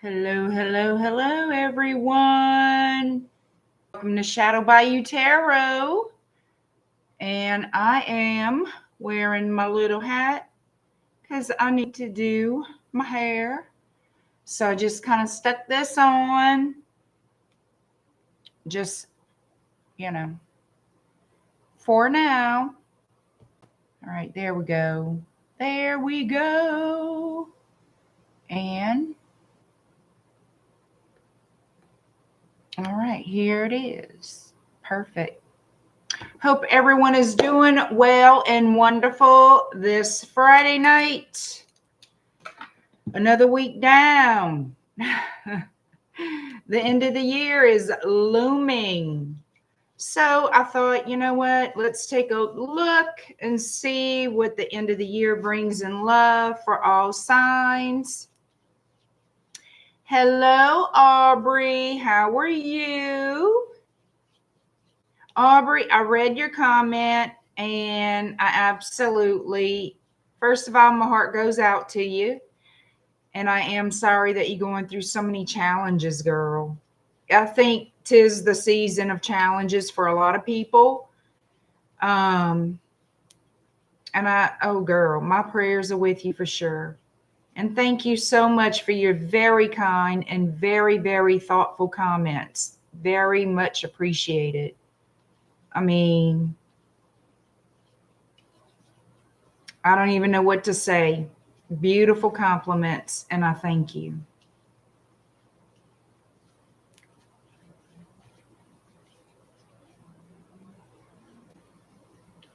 Hello, hello, hello, everyone. Welcome to Shadow Bayou Tarot. And I am wearing my little hat because I need to do my hair. So I just kind of stuck this on. Just, for now. All right, there we go. There we go. And all right, here it is. Perfect. Hope everyone is doing well and wonderful this Friday night. Another week down. The end of the year is looming. So I thought, you know what? Let's take a look and see what the end of the year brings in love for all signs. Hello, Aubrey. How are you? Aubrey, I read your comment and I absolutely, first of all, my heart goes out to you. And I am sorry that you're going through so many challenges, girl. I think 'tis the season of challenges for a lot of people. And oh girl, my prayers are with you for sure. And thank you so much for your very kind and very, very thoughtful comments. Very much appreciated. I mean, I don't even know what to say. Beautiful compliments, and I thank you.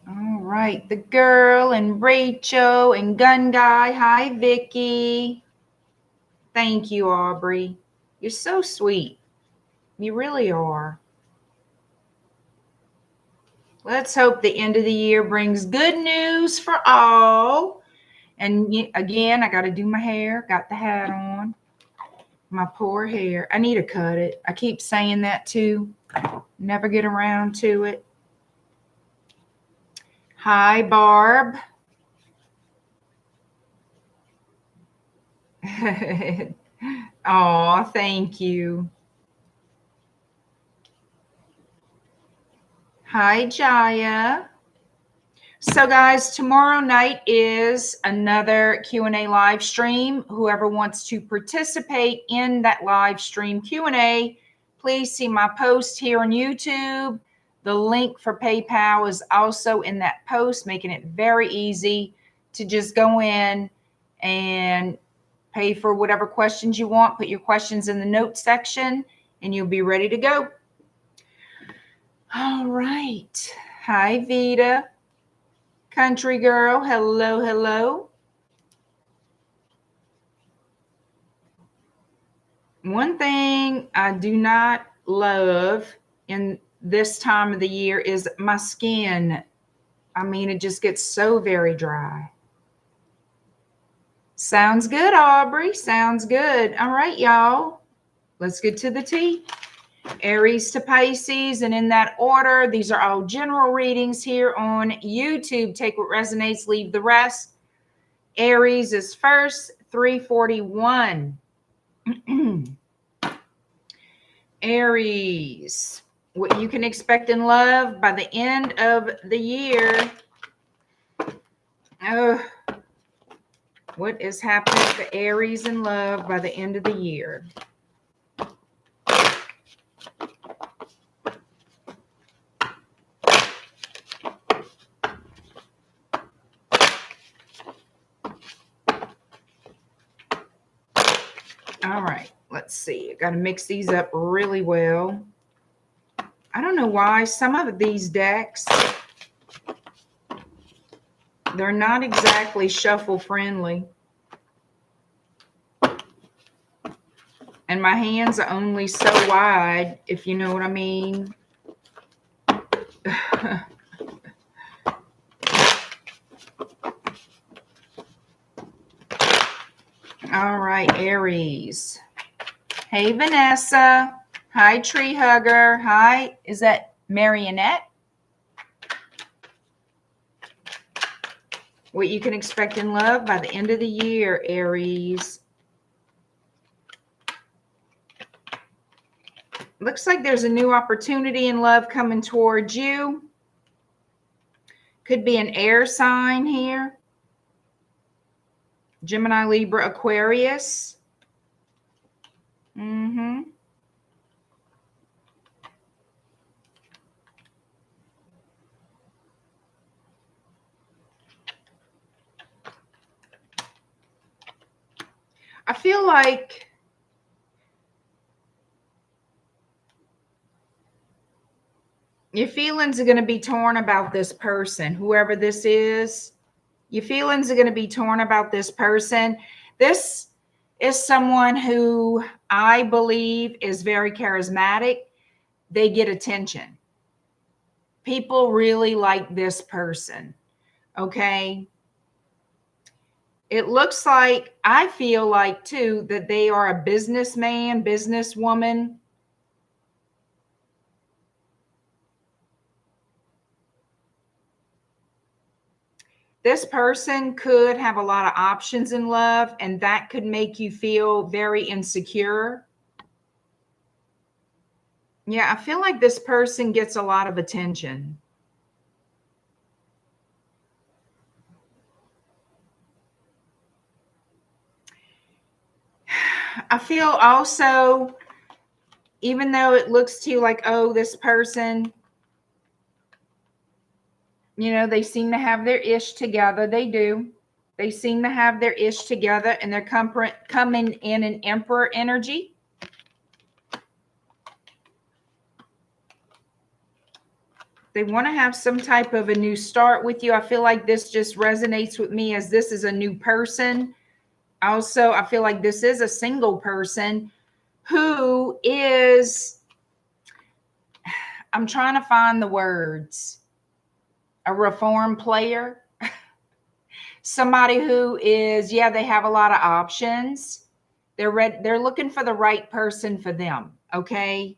All right, the girl and Rachel and Gun Guy. Hi, Vicky. Thank you, Aubrey. You're so sweet. You really are. Let's hope the end of the year brings good news for all. And again, I got to do my hair. Got the hat on. My poor hair. I need to cut it. I keep saying that too. Never get around to it. Hi, Barb. Oh, thank you. Hi, Jaya. So guys, tomorrow night is another Q&A live stream. Whoever wants to participate in that live stream Q&A, please see my post here on YouTube. The link for PayPal is also in that post, making it very easy to just go in and pay for whatever questions you want. Put your questions in the notes section and you'll be ready to go. All right. Hi, Vita. Country girl. Hello, hello. One thing I do not love in this time of the year is my skin. I mean, it just gets so very dry. Sounds good, Aubrey. Sounds good. All right, y'all. Let's get to the tea. Aries to Pisces, and in that order, these are all general readings here on YouTube. Take what resonates, leave the rest. Aries is first, 341. Aries, what you can expect in love by the end of the year. Oh, what is happening to Aries in love by the end of the year? All right, let's see. I got to mix these up really well. I don't know why some of these decks, they're not exactly shuffle friendly. And my hands are only so wide, if you know what I mean. All right, Aries. Hey, Vanessa. Hi, Tree Hugger. Hi, is that Marionette? What you can expect in love by the end of the year, Aries. Looks like there's a new opportunity in love coming towards you. Could be an air sign here. Gemini, Libra, Aquarius. I feel like your feelings are going to be torn about this person, whoever this is. Your feelings are going to be torn about this person. This is someone who I believe is very charismatic. They get attention. People really like this person. Okay. It looks like, I feel like too, that they are a businessman, businesswoman. This person could have a lot of options in love, and that could make you feel very insecure. Yeah, I feel like this person gets a lot of attention. I feel also, even though it looks to you like, oh, this person, you know, they seem to have their ish together. They do. They seem to have their ish together, and they're coming in an Emperor energy. They want to have some type of a new start with you. I feel like this just resonates with me as this is a new person. Also, I feel like this is a single person who is, I'm trying to find the words, a reform player. Somebody who is, yeah, they have a lot of options. They're looking for the right person for them, okay?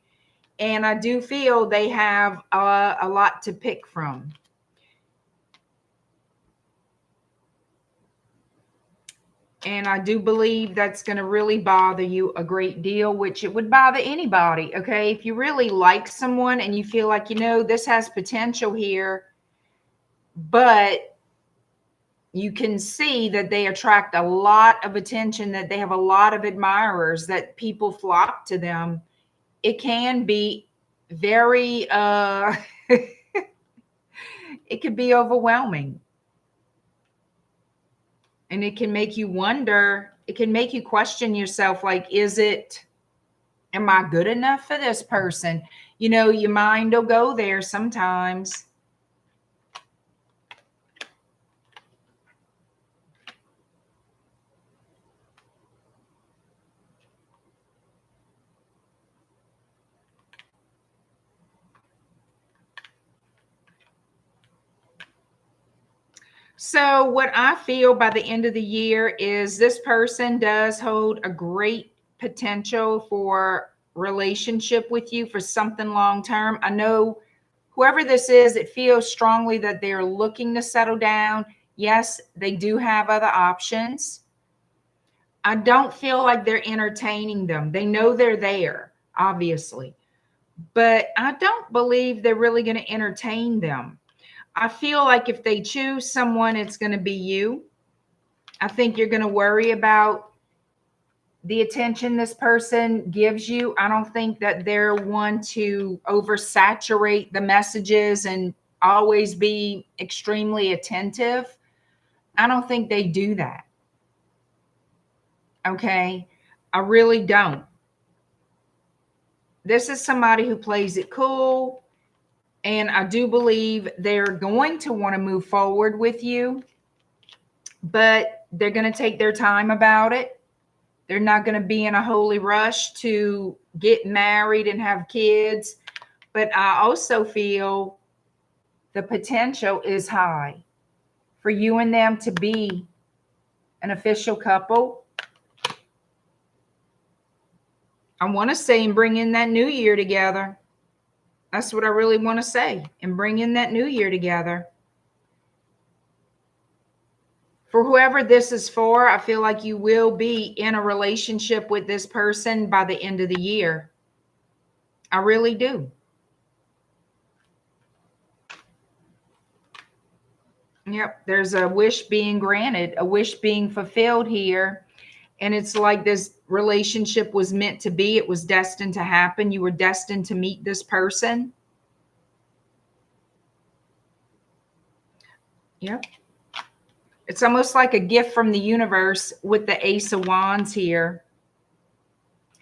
And I do feel they have a lot to pick from. And I do believe that's going to really bother you a great deal, which it would bother anybody, okay? If you really like someone and you feel like, you know, this has potential here, but you can see that they attract a lot of attention, that they have a lot of admirers, that people flock to them. It can be very, it could be overwhelming. And it can make you wonder, it can make you question yourself, like, am I good enough for this person? You know, your mind will go there sometimes. So what I feel by the end of the year is this person does hold a great potential for relationship with you, for something long term. I know whoever this is, it feels strongly that they're looking to settle down. Yes, they do have other options. I don't feel like they're entertaining them. They know they're there, obviously, but I don't believe they're really going to entertain them. I feel like if they choose someone, it's going to be you. I think you're going to worry about the attention this person gives you. I don't think that they're one to oversaturate the messages and always be extremely attentive. I don't think they do that. Okay. I really don't. This is somebody who plays it cool. And I do believe they're going to want to move forward with you, but they're going to take their time about it. They're not going to be in a holy rush to get married and have kids. But I also feel the potential is high for you and them to be an official couple. I want to say, and bring in that new year together. That's what I really want to say, and bring in that new year together. For whoever this is for, I feel like you will be in a relationship with this person by the end of the year. I really do. Yep, there's a wish being granted, a wish being fulfilled here. And it's like this relationship was meant to be. It was destined to happen. You were destined to meet this person. Yep. It's almost like a gift from the universe with the Ace of Wands here.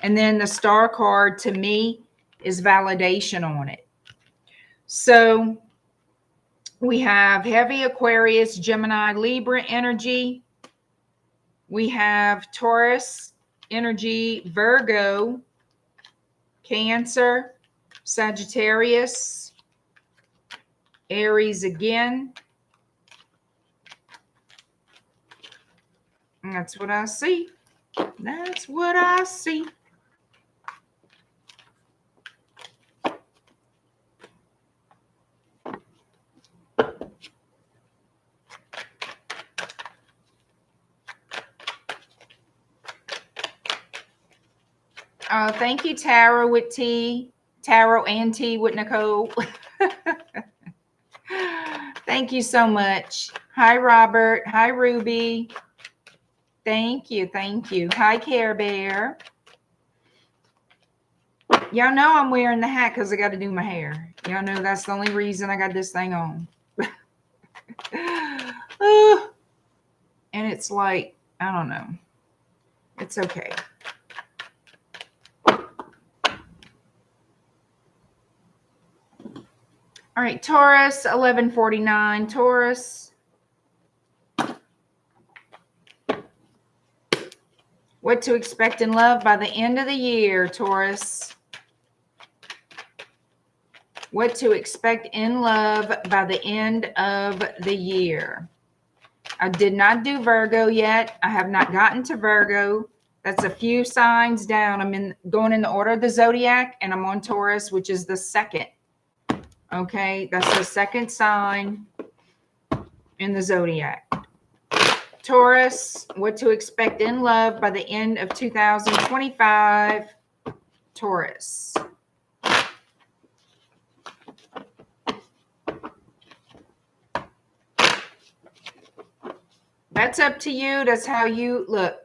And then the Star card to me is validation on it. So we have heavy Aquarius, Gemini, Libra energy. We have Taurus energy, Virgo, Cancer, Sagittarius, Aries again. And that's what I see. That's what I see. Thank you, Tarot with T. Tarot and T with Nicole. Thank you so much. Hi, Robert. Hi, Ruby. Thank you. Thank you. Hi, Care Bear. Y'all know I'm wearing the hat because I got to do my hair. Y'all know that's the only reason I got this thing on. And it's like, I don't know. It's okay. All right, Taurus, 1149. Taurus. What to expect in love by the end of the year, Taurus. What to expect in love by the end of the year. I did not do Virgo yet. I have not gotten to Virgo. That's a few signs down. I'm going in the order of the Zodiac, and I'm on Taurus, which is the second. Okay, that's the second sign in the Zodiac. Taurus, what to expect in love by the end of 2025. Taurus. That's up to you. That's how you look.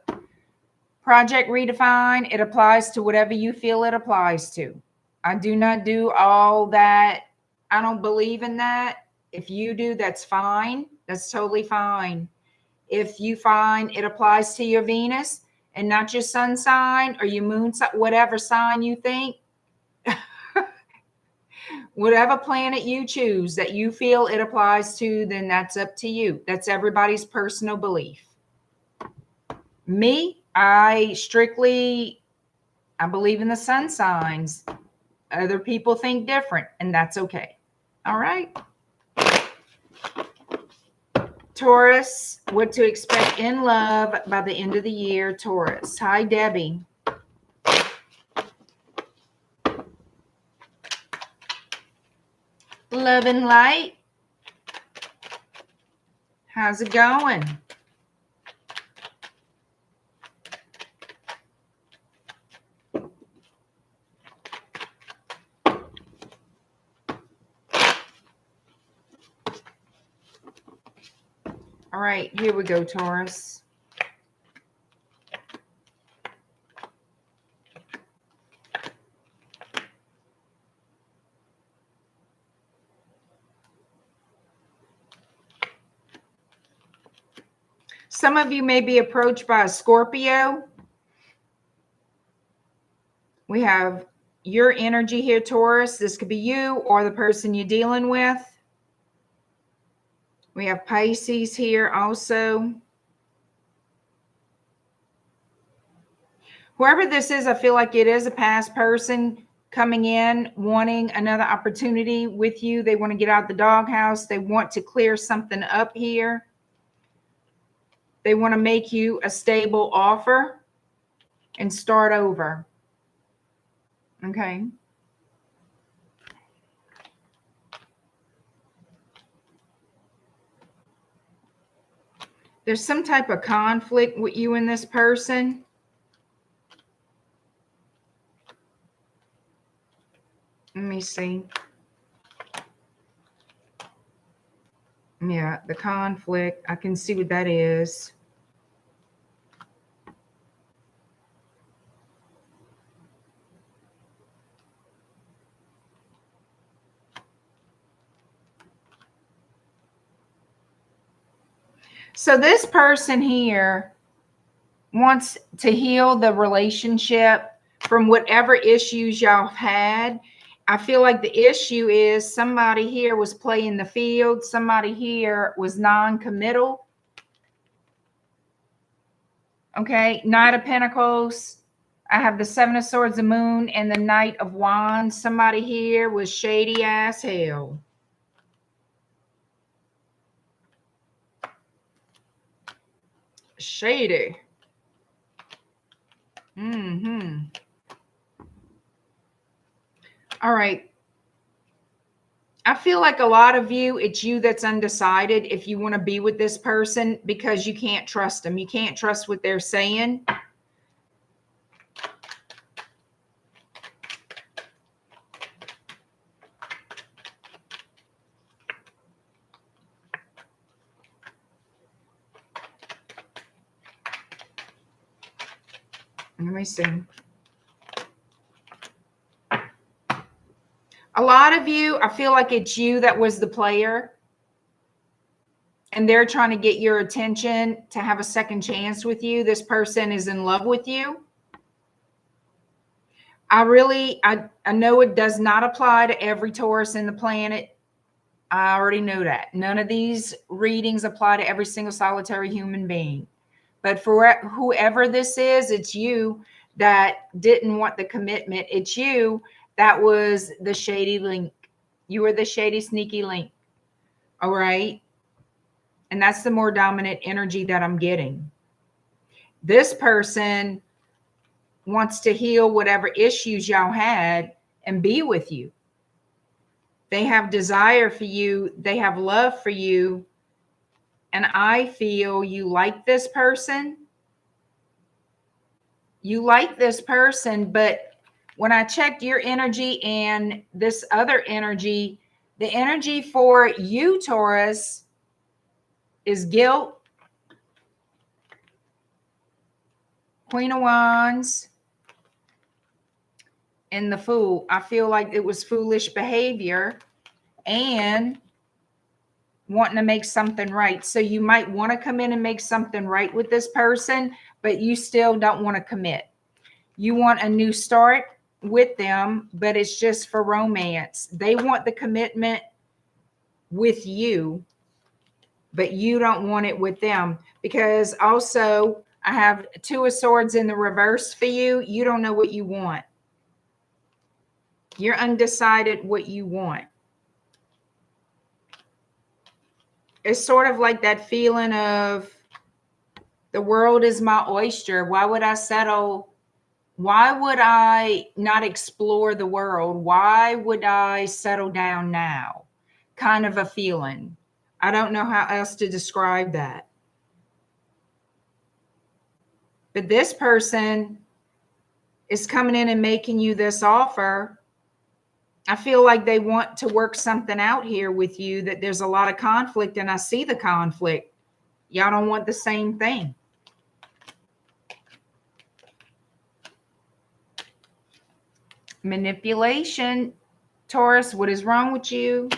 Project Redefine, it applies to whatever you feel it applies to. I do not do all that. I don't believe in that. If you do, that's fine. That's totally fine. If you find it applies to your Venus and not your sun sign or your moon sign, whatever sign you think, whatever planet you choose that you feel it applies to, then that's up to you. That's everybody's personal belief. Me, I believe in the sun signs. Other people think different, and that's okay. All right. Taurus, what to expect in love by the end of the year, Taurus. Hi, Debbie. Love and light. How's it going? All right, here we go, Taurus. Some of you may be approached by a Scorpio. We have your energy here, Taurus. This could be you or the person you're dealing with. We have Pisces here also. Whoever this is, I feel like it is a past person coming in, wanting another opportunity with you. They want to get out the doghouse. They want to clear something up here. They want to make you a stable offer and start over. Okay. There's some type of conflict with you and this person. Let me see. Yeah, the conflict. I can see what that is. So this person here wants to heal the relationship from whatever issues y'all had. I feel like the issue is somebody here was playing the field. Somebody here was non-committal. Okay, Knight of Pentacles. I have the Seven of Swords, the Moon, and the Knight of Wands. Somebody here was shady as hell. Shady. All right. I feel like a lot of you, it's you that's undecided if you want to be with this person because you can't trust them. You can't trust what they're saying. Let me see. A lot of you, I feel like it's you that was the player. And they're trying to get your attention to have a second chance with you. This person is in love with you. I know it does not apply to every Taurus in the planet. I already know that. None of these readings apply to every single solitary human being. But for whoever this is, it's you that didn't want the commitment. It's you that was the shady link. You were the shady, sneaky link. All right. And that's the more dominant energy that I'm getting. This person wants to heal whatever issues y'all had and be with you. They have desire for you. They have love for you. And I feel you like this person. You like this person, but when I checked your energy and this other energy, the energy for you, Taurus, is guilt, Queen of Wands, and the Fool. I feel like it was foolish behavior and wanting to make something right. So you might want to come in and make something right with this person, but you still don't want to commit. You want a new start with them, but it's just for romance. They want the commitment with you, but you don't want it with them. Because also I have Two of Swords in the reverse for you. You don't know what you want. You're undecided what you want. It's sort of like that feeling of the world is my oyster. Why would I settle? Why would I not explore the world? Why would I settle down now? Kind of a feeling. I don't know how else to describe that. But this person is coming in and making you this offer. I feel like they want to work something out here with you, that there's a lot of conflict, and I see the conflict. Y'all don't want the same thing. Manipulation. Taurus, what is wrong with you?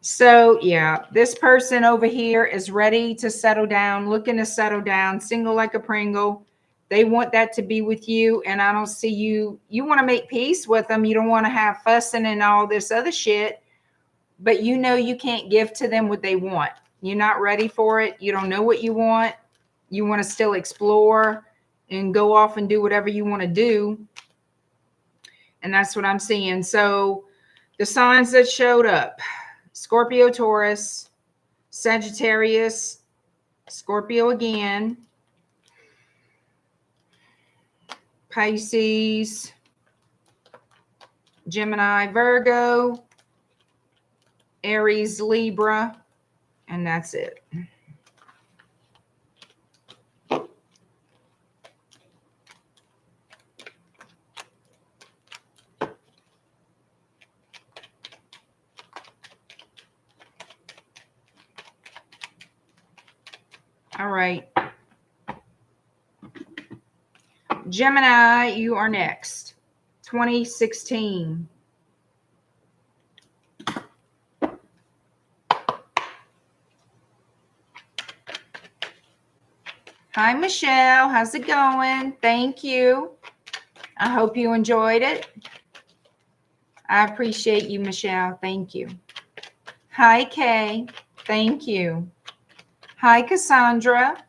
So yeah, this person over here is ready to settle down, looking to settle down, single like a Pringle. They want that to be with you, and I don't see you. You want to make peace with them. You don't want to have fussing and all this other shit, but you know you can't give to them what they want. You're not ready for it. You don't know what you want. You want to still explore and go off and do whatever you want to do. And that's what I'm seeing. So the signs that showed up: Scorpio, Taurus, Sagittarius, Scorpio again, Pisces, Gemini, Virgo, Aries, Libra, and that's it. right. Gemini, you are next. 2016. Hi, Michelle. How's it going? Thank you. I hope you enjoyed it. I appreciate you, Michelle. Thank you. Hi, Kay. Thank you. Hi, Cassandra.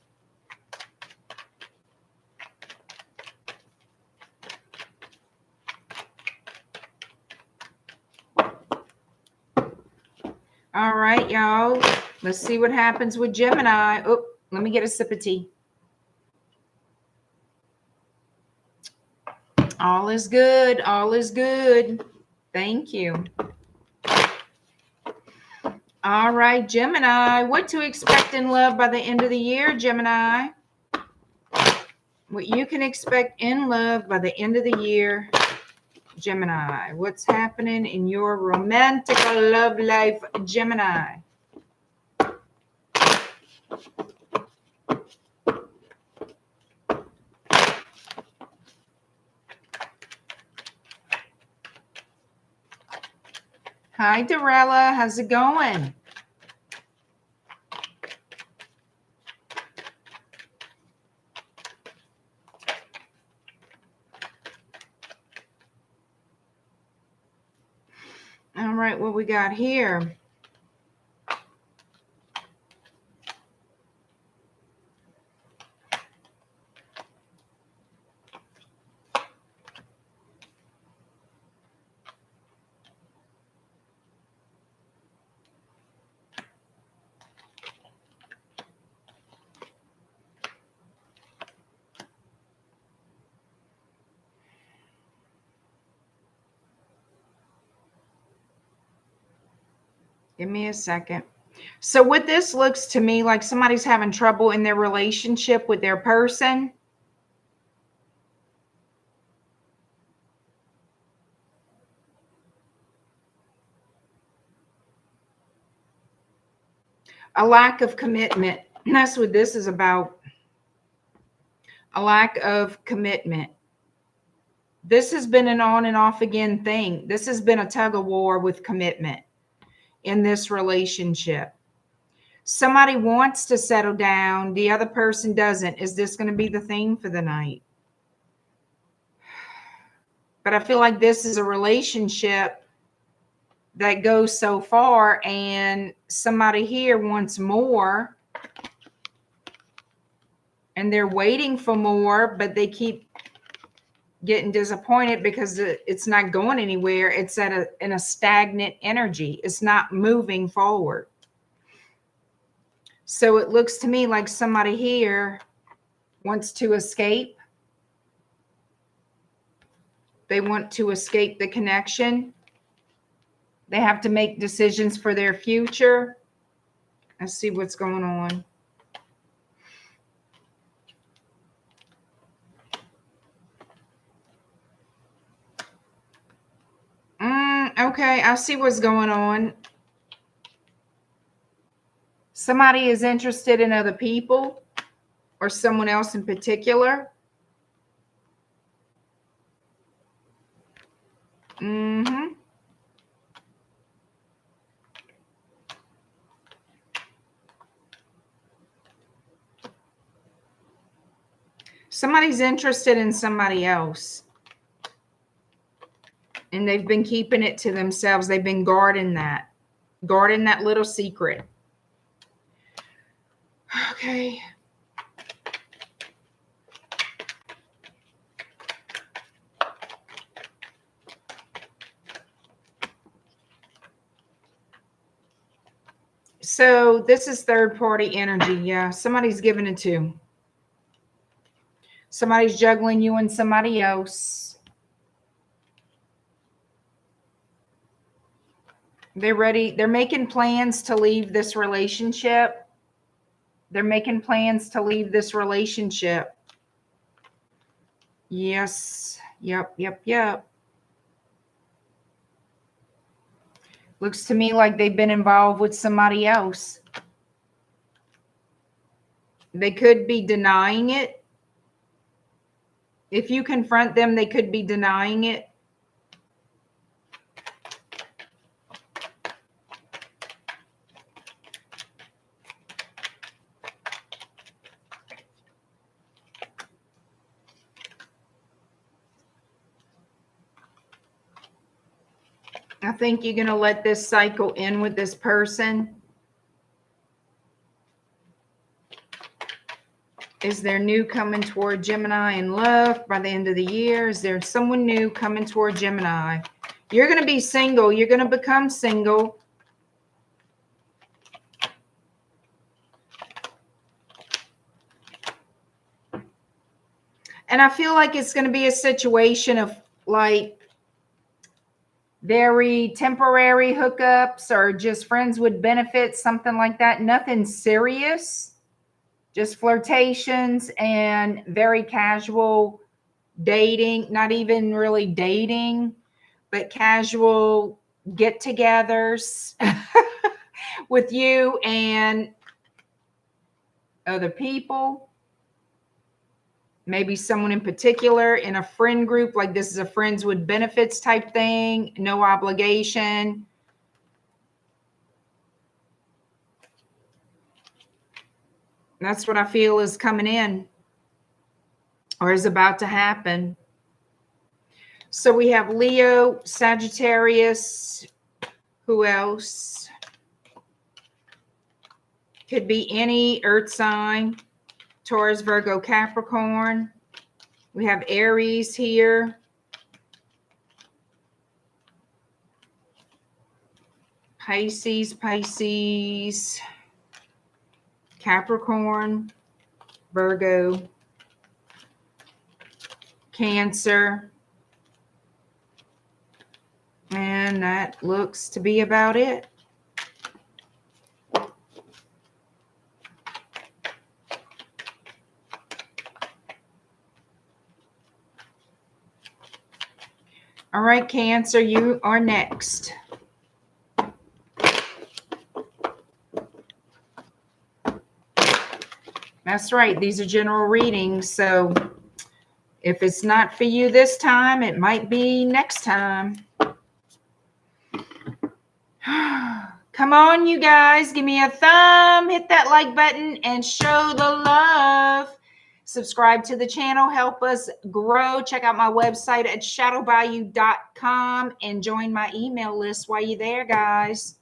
All right, y'all. Let's see what happens with Gemini. Oh, let me get a sip of tea. All is good. All is good. Thank you. All right, Gemini. What to expect in love by the end of the year, Gemini? What you can expect in love by the end of the year, Gemini. What's happening in your romantic love life, Gemini? Hi, Dorella. How's it going? All right, what we got here? Give me a second. So what this looks to me like somebody's having trouble in their relationship with their person. A lack of commitment. That's what this is about. A lack of commitment. This has been an on and off again thing. This has been a tug of war with commitment in this relationship. Somebody wants to settle down. The other person doesn't. Is this going to be the theme for the night? But I feel like this is a relationship that goes so far and somebody here wants more and they're waiting for more, but they keep getting disappointed because it's not going anywhere. It's in a stagnant energy. It's not moving forward. So it looks to me like somebody here wants to escape. They want to escape the connection. They have to make decisions for their future. Let's see what's going on. Okay, I see what's going on. Somebody is interested in other people or someone else in particular. Somebody's interested in somebody else. And they've been keeping it to themselves. They've been guarding that little secret. Okay. So this is third party energy. Yeah, somebody's giving it to. Somebody's juggling you and somebody else. They're ready. They're making plans to leave this relationship. They're making plans to leave this relationship. Yes. Yep. Looks to me like they've been involved with somebody else. They could be denying it. If you confront them, they could be denying it. I think you're going to let this cycle in with this person. Is there new coming toward Gemini in love by the end of the year? Is there someone new coming toward Gemini? You're going to be single. You're going to become single. And I feel like it's going to be a situation of like very temporary hookups or just friends with benefits, something like that. Nothing serious, just flirtations and very casual dating, not even really dating, but casual get-togethers with you and other people. Maybe someone in particular in a friend group, like this is a friends with benefits type thing, no obligation. That's what I feel is coming in or is about to happen. So we have Leo, Sagittarius. Who else? Could be any earth sign. Taurus, Virgo, Capricorn. We have Aries here. Pisces, Capricorn, Virgo, Cancer. And that looks to be about it. All right, Cancer, you are next. That's right. These are general readings. So if it's not for you this time, it might be next time. Come on, you guys. Give me a thumb. Hit that like button and show the love. Subscribe to the channel. Help us grow. Check out my website at shadowbayou.com and join my email list while you're there, guys.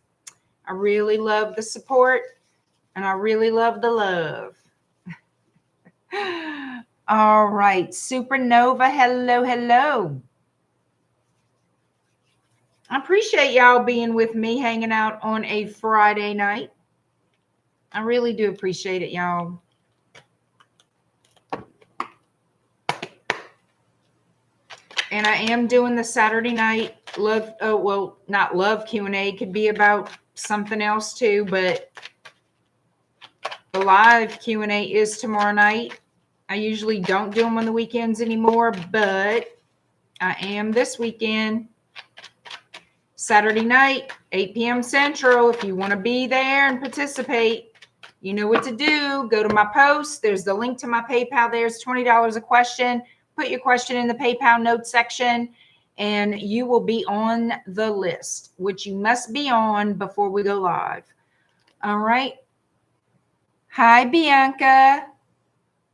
I really love the support and I really love the love. All right. Supernova. Hello, hello. I appreciate y'all being with me, hanging out on a Friday night. I really do appreciate it, y'all. And I am doing the Saturday night love, well, not love Q&A. Could be about something else too, but the live Q&A is tomorrow night. I usually don't do them on the weekends anymore, but I am this weekend. Saturday night, 8 p.m. Central. If you want to be there and participate, you know what to do. Go to my post. There's the link to my PayPal. There's $20 a question. Put your question in the PayPal notes section, and you will be on the list, which you must be on before we go live. All right. Hi, Bianca.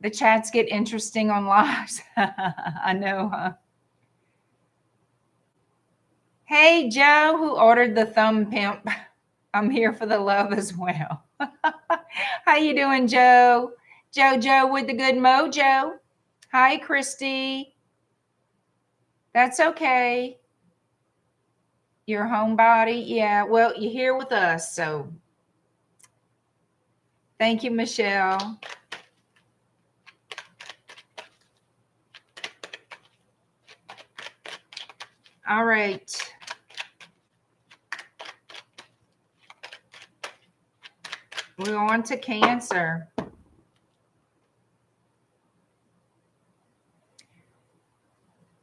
The chats get interesting on lives. I know, huh? Hey, Joe, who ordered the thumb pimp. I'm here for the love as well. How you doing, Joe? Joe with the good mojo. Hi, Christy. That's okay. Your homebody? Yeah, well, you're here with us, so thank you, Michelle. All right. We're on to Cancer.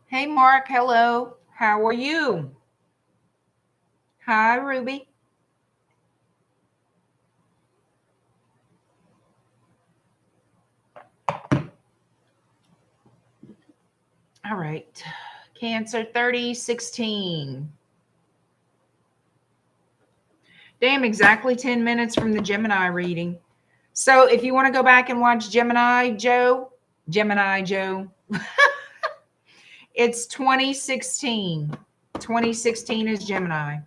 Hey, Mark. Hello. How are you? Hi, Ruby. All right. Cancer 3016. Damn, exactly 10 minutes from the Gemini reading. So if you want to go back and watch Gemini Joe, it's 2016. 2016 is Gemini.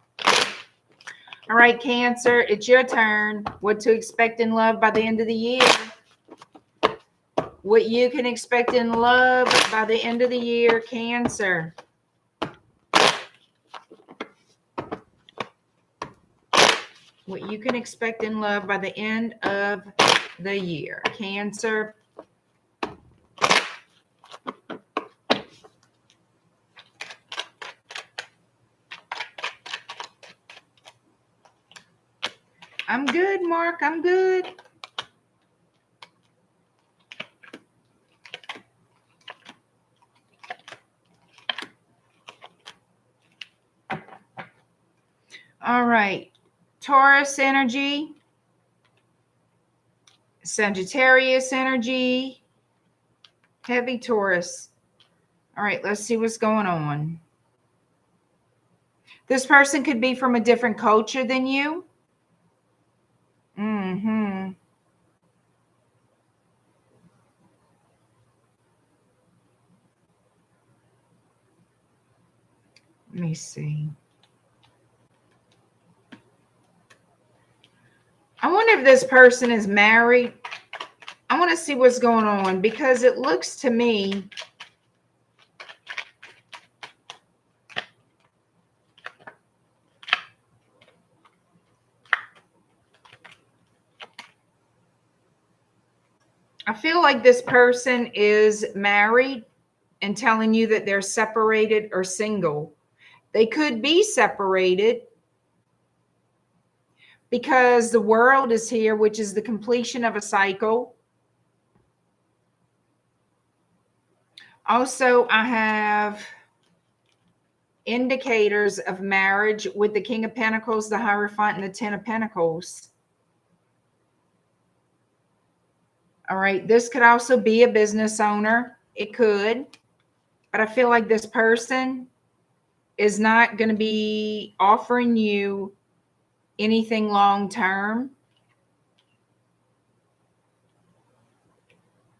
All right, Cancer, it's your turn. What to expect in love by the end of the year. What you can expect in love by the end of the year, Cancer. What you can expect in love by the end of the year, Cancer. I'm good, Mark. I'm good. All right. Taurus energy. Sagittarius energy. Heavy Taurus. All right, let's see what's going on. This person could be from a different culture than you. Let me see. I wonder if this person is married. I want to see what's going on because it looks to me I feel like this person is married and telling you that they're separated or single. They could be separated because the world is here, which is the completion of a cycle. Also, I have indicators of marriage with the King of Pentacles, the Hierophant, and the Ten of Pentacles. All right, this could also be a business owner. It could, but I feel like this person is not going to be offering you anything long term.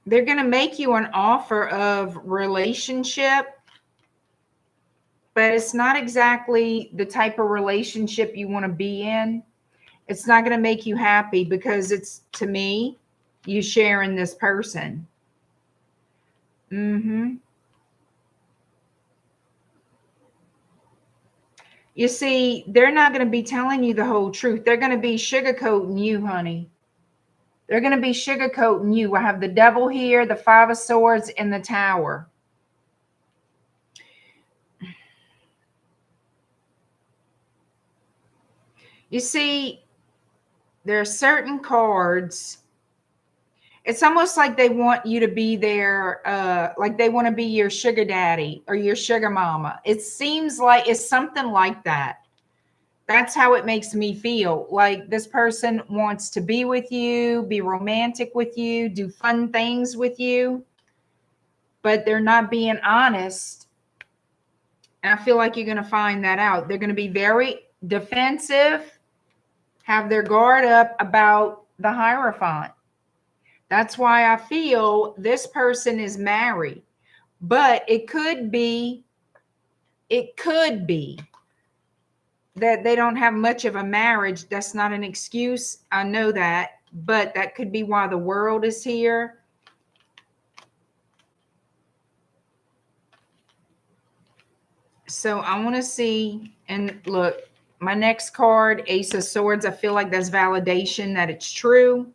They're going to make you an offer of relationship, but it's not exactly the type of relationship you want to be in. It's not going to make you happy because it's, to me, you sharing this person. You see, they're not going to be telling you the whole truth. They're going to be sugarcoating you, honey. They're going to be sugarcoating you. I have the Devil here, the Five of Swords, and the Tower. You see, there are certain cards. It's almost like they want you to be there, like they want to be your sugar daddy or your sugar mama. It seems like it's something like that. That's how it makes me feel. Like this person wants to be with you, be romantic with you, do fun things with you, but they're not being honest. And I feel like you're going to find that out. They're going to be very defensive, have their guard up about the Hierophant. That's why I feel this person is married, but it could be that they don't have much of a marriage. That's not an excuse. I know that, but that could be why the world is here. So I want to see, and look, my next card, Ace of Swords, I feel like that's validation that it's true.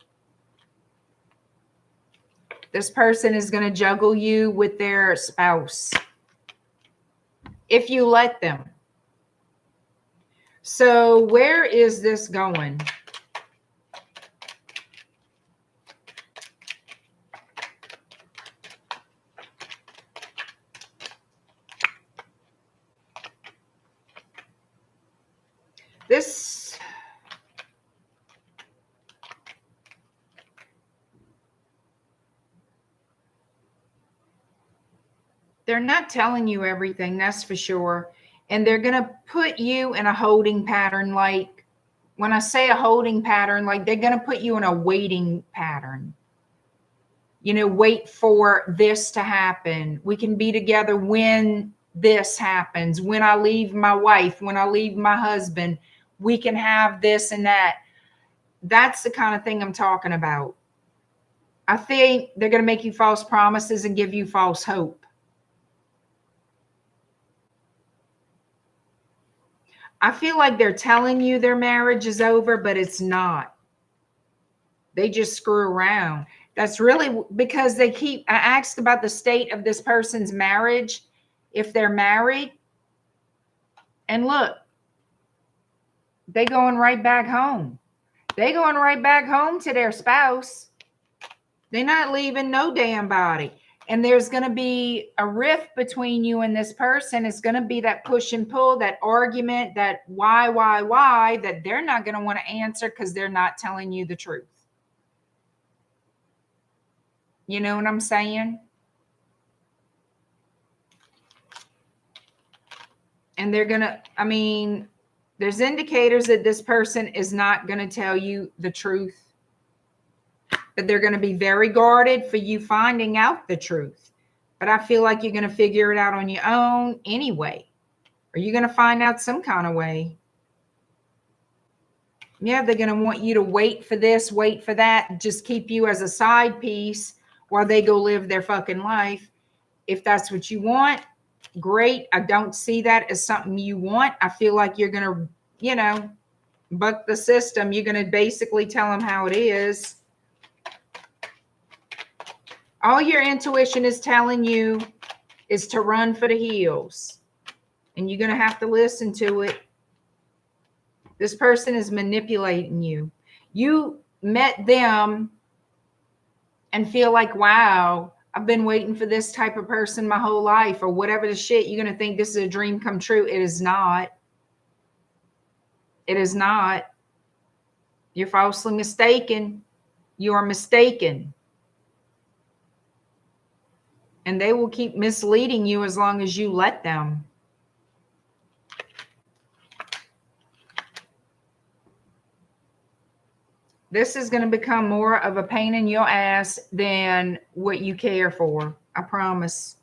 This person is going to juggle you with their spouse if you let them. So where is this going? they're not telling you everything, that's for sure. And they're going to put you in a holding pattern. Like when I say a holding pattern, like they're going to put you in a waiting pattern. You know, wait for this to happen. We can be together when this happens. When I leave my wife, when I leave my husband, we can have this and that. That's the kind of thing I'm talking about. I think they're going to make you false promises and give you false hope. I feel like they're telling you their marriage is over, but it's not. They just screw around. That's really because I asked about the state of this person's marriage, if they're married. And look, they going right back home. They going right back home to their spouse. They're not leaving no damn body. And there's going to be a rift between you and this person. It's going to be that push and pull, that argument, that why, that they're not going to want to answer because they're not telling you the truth. You know what I'm saying? And they're going to, I mean, there's indicators that this person is not going to tell you the truth. But they're going to be very guarded for you finding out the truth. But I feel like you're going to figure it out on your own anyway. Or you're going to find out some kind of way. Yeah, they're going to want you to wait for this, wait for that, just keep you as a side piece while they go live their fucking life. If that's what you want, great. I don't see that as something you want. I feel like you're going to, you know, buck the system. You're going to basically tell them how it is. All your intuition is telling you is to run for the hills. And you're going to have to listen to it. This person is manipulating you. You met them and feel like, wow, I've been waiting for this type of person my whole life, or whatever the shit. You're going to think this is a dream come true. It is not. It is not. You're falsely mistaken. You are mistaken. And they will keep misleading you as long as you let them. This is going to become more of a pain in your ass than what you care for. I promise.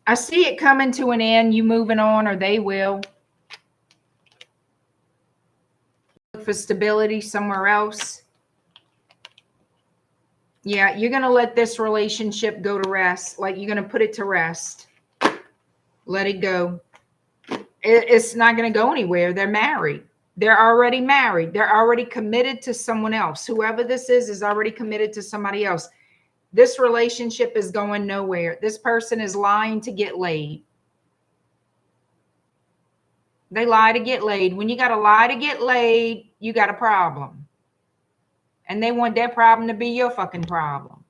I see it coming to an end. You moving on, or they will. Look for stability somewhere else. Yeah, you're going to let this relationship go to rest. Like you're going to put it to rest. Let it go. It's not going to go anywhere. They're married. They're already married. They're already committed to someone else. Whoever this is already committed to somebody else. This relationship is going nowhere. This person is lying to get laid. They lie to get laid. When you got to lie to get laid, you got a problem. And they want their problem to be your fucking problem.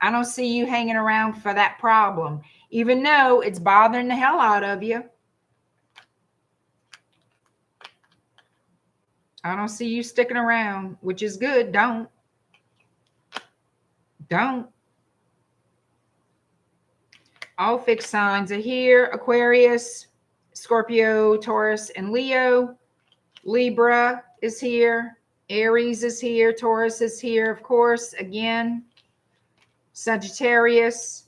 I don't see you hanging around for that problem, even though it's bothering the hell out of you. I don't see you sticking around, which is good. Don't. All fixed signs are here. Aquarius, Scorpio, Taurus, and Leo. Libra is here. Aries is here. Taurus is here, of course, again. Sagittarius.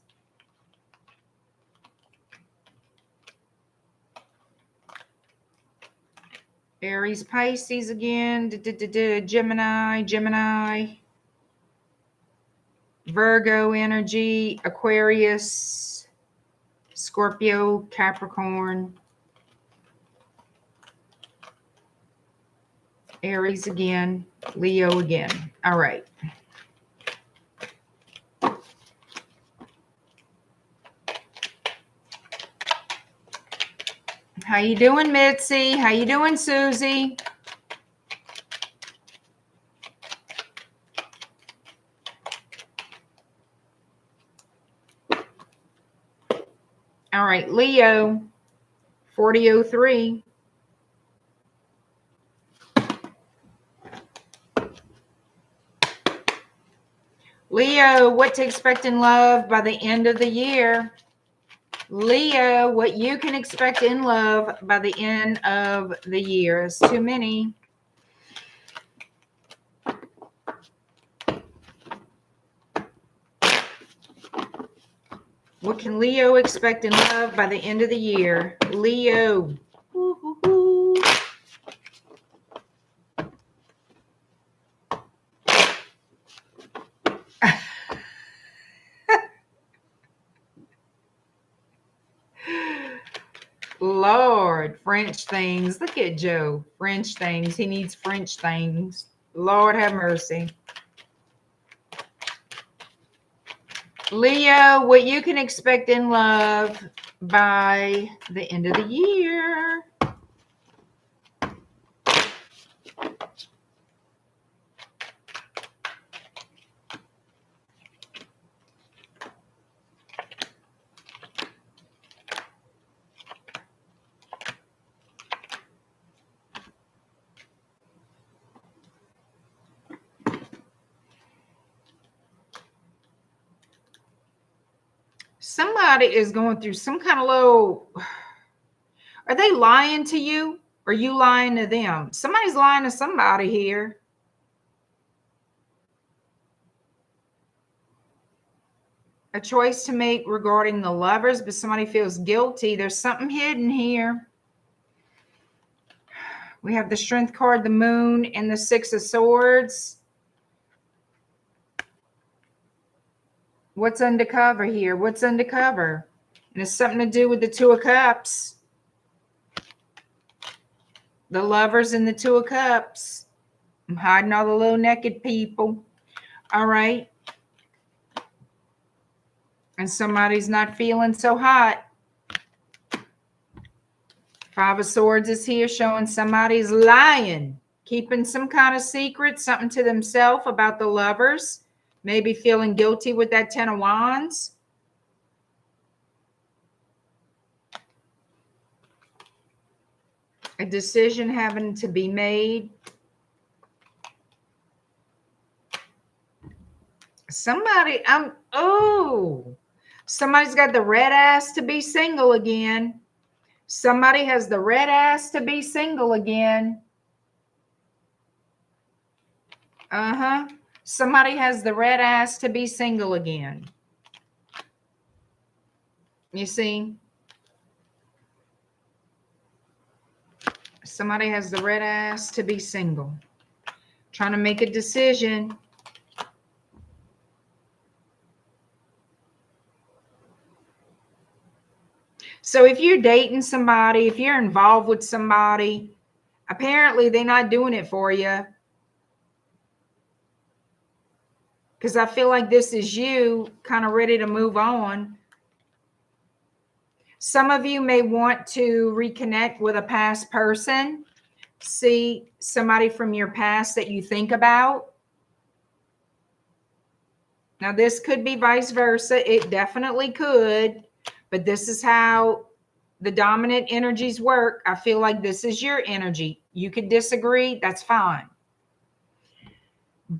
Aries, Pisces again. Gemini. Virgo energy. Aquarius. Scorpio, Capricorn. Aries again. Leo again. All right. How you doing, Mitzi? How you doing, Susie? All right, Leo, 4003. Leo, what to expect in love by the end of the year. Leo, what you can expect in love by the end of the year. It's too many. What can Leo expect in love by the end of the year? Leo. Ooh. Lord, French things. Look at Joe. French things. He needs French things. Lord have mercy. Leo, what you can expect in love by the end of the year. Somebody is going through some kind of low. Are they lying to you? Or are you lying to them? Somebody's lying to somebody here. A choice to make regarding the lovers, but somebody feels guilty. There's something hidden here. We have the Strength card, the Moon, and the Six of Swords. What's undercover here? What's undercover? And it's something to do with the Two of Cups. The Lovers and the Two of Cups. I'm hiding all the little naked people. All right. And somebody's not feeling so hot. Five of Swords is here showing somebody's lying. Keeping some kind of secret, something to themselves about the lovers. Maybe feeling guilty with that Ten of Wands. A decision having to be made. Somebody, somebody's got the red ass to be single again. Somebody has the red ass to be single again. Somebody has the red ass to be single again. You see? Somebody has the red ass to be single. Trying to make a decision. So if you're dating somebody, if you're involved with somebody, apparently they're not doing it for you. Because I feel like this is you kind of ready to move on. Some of you may want to reconnect with a past person. See somebody from your past that you think about. Now, this could be vice versa. It definitely could. But this is how the dominant energies work. I feel like this is your energy. You could disagree. That's fine.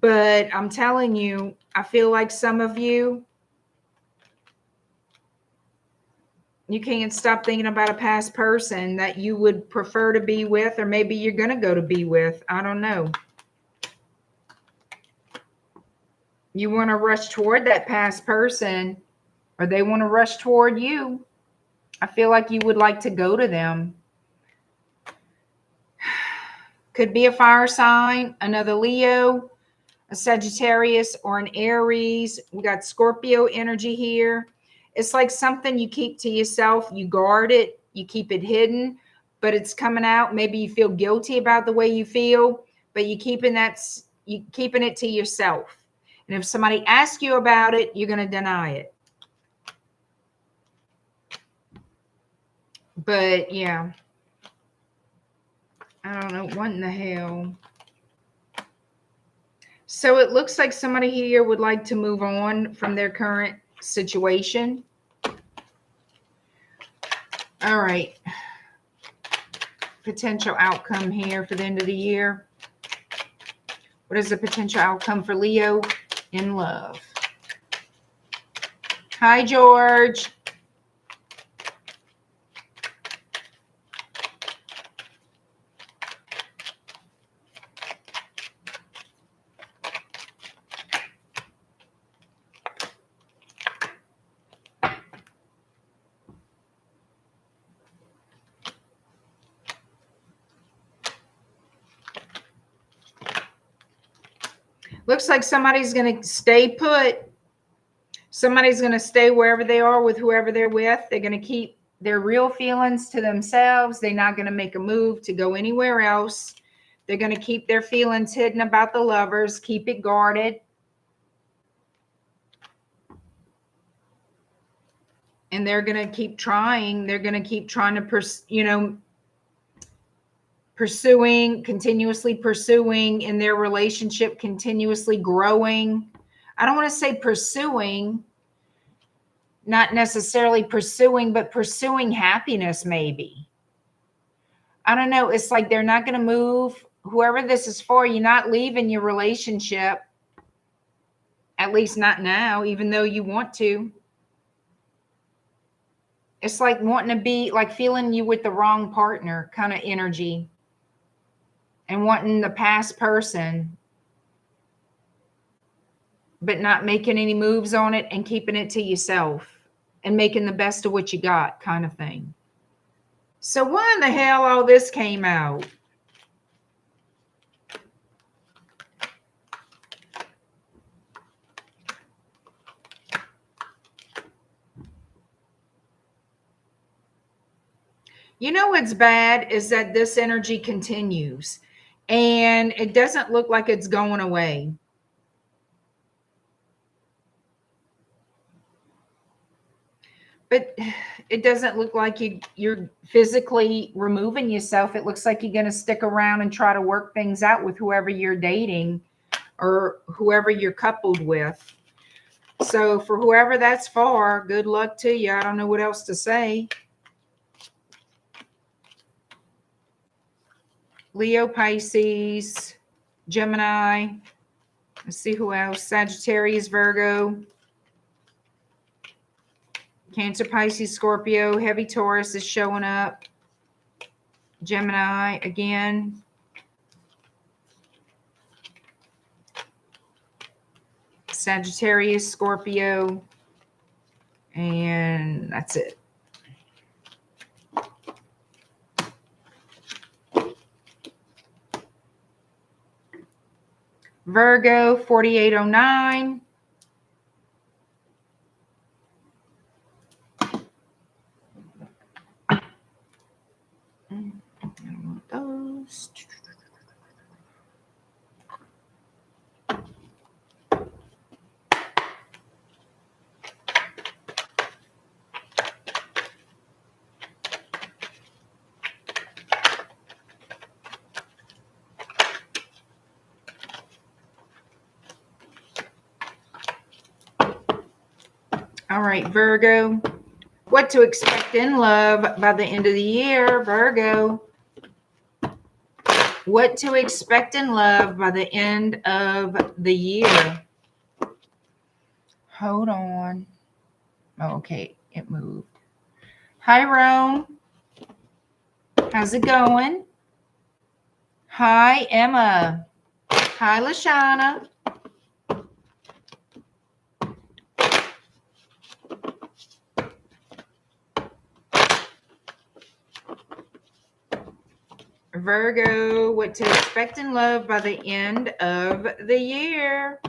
But I'm telling you, I feel like some of you, you can't stop thinking about a past person that you would prefer to be with, or maybe you're going to go to be with. I don't know. You want to rush toward that past person, or they want to rush toward you. I feel like you would like to go to them. Could be a fire sign, another Leo, a Sagittarius, or an Aries. We got Scorpio energy here. It's like something you keep to yourself. You guard it. You keep it hidden, but it's coming out. Maybe you feel guilty about the way you feel, but you keeping it to yourself. And if somebody asks you about it, you're going to deny it. But yeah, I don't know. What in the hell? So it looks like somebody here would like to move on from their current situation. All right. Potential outcome here for the end of the year. What is the potential outcome for Leo in love? Hi, George. Looks like somebody's going to stay put. Somebody's going to stay wherever they are with whoever they're with. They're going to keep their real feelings to themselves. They're not going to make a move to go anywhere else. They're going to keep their feelings hidden about the lovers, keep it guarded. And they're going to keep trying. They're going to keep trying to, continuously pursuing in their relationship, continuously growing. I don't want to say pursuing, not necessarily pursuing, but pursuing happiness maybe. I don't know. It's like they're not going to move. Whoever this is for, you're not leaving your relationship, at least not now, even though you want to. It's like wanting to be, like feeling you with the wrong partner kind of energy and wanting the past person, but not making any moves on it and keeping it to yourself and making the best of what you got kind of thing. So why in the hell all this came out? You know what's bad is that this energy continues and it doesn't look like it's going away. But it doesn't look like you're physically removing yourself. It looks like you're going to stick around and try to work things out with whoever you're dating or whoever you're coupled with. So for whoever that's for, good luck to you. I don't know what else to say. Leo, Pisces, Gemini. Let's see who else. Sagittarius, Virgo, Cancer, Pisces, Scorpio. Heavy Taurus is showing up. Gemini again. Sagittarius, Scorpio. And that's it. Virgo, 4809. I don't want those. All right, Virgo. What to expect in love by the end of the year, Virgo. What to expect in love by the end of the year. Hold on. Oh, okay, it moved. Hi, Rome. How's it going? Hi, Emma. Hi, Lashana. Virgo, what to expect in love by the end of the year.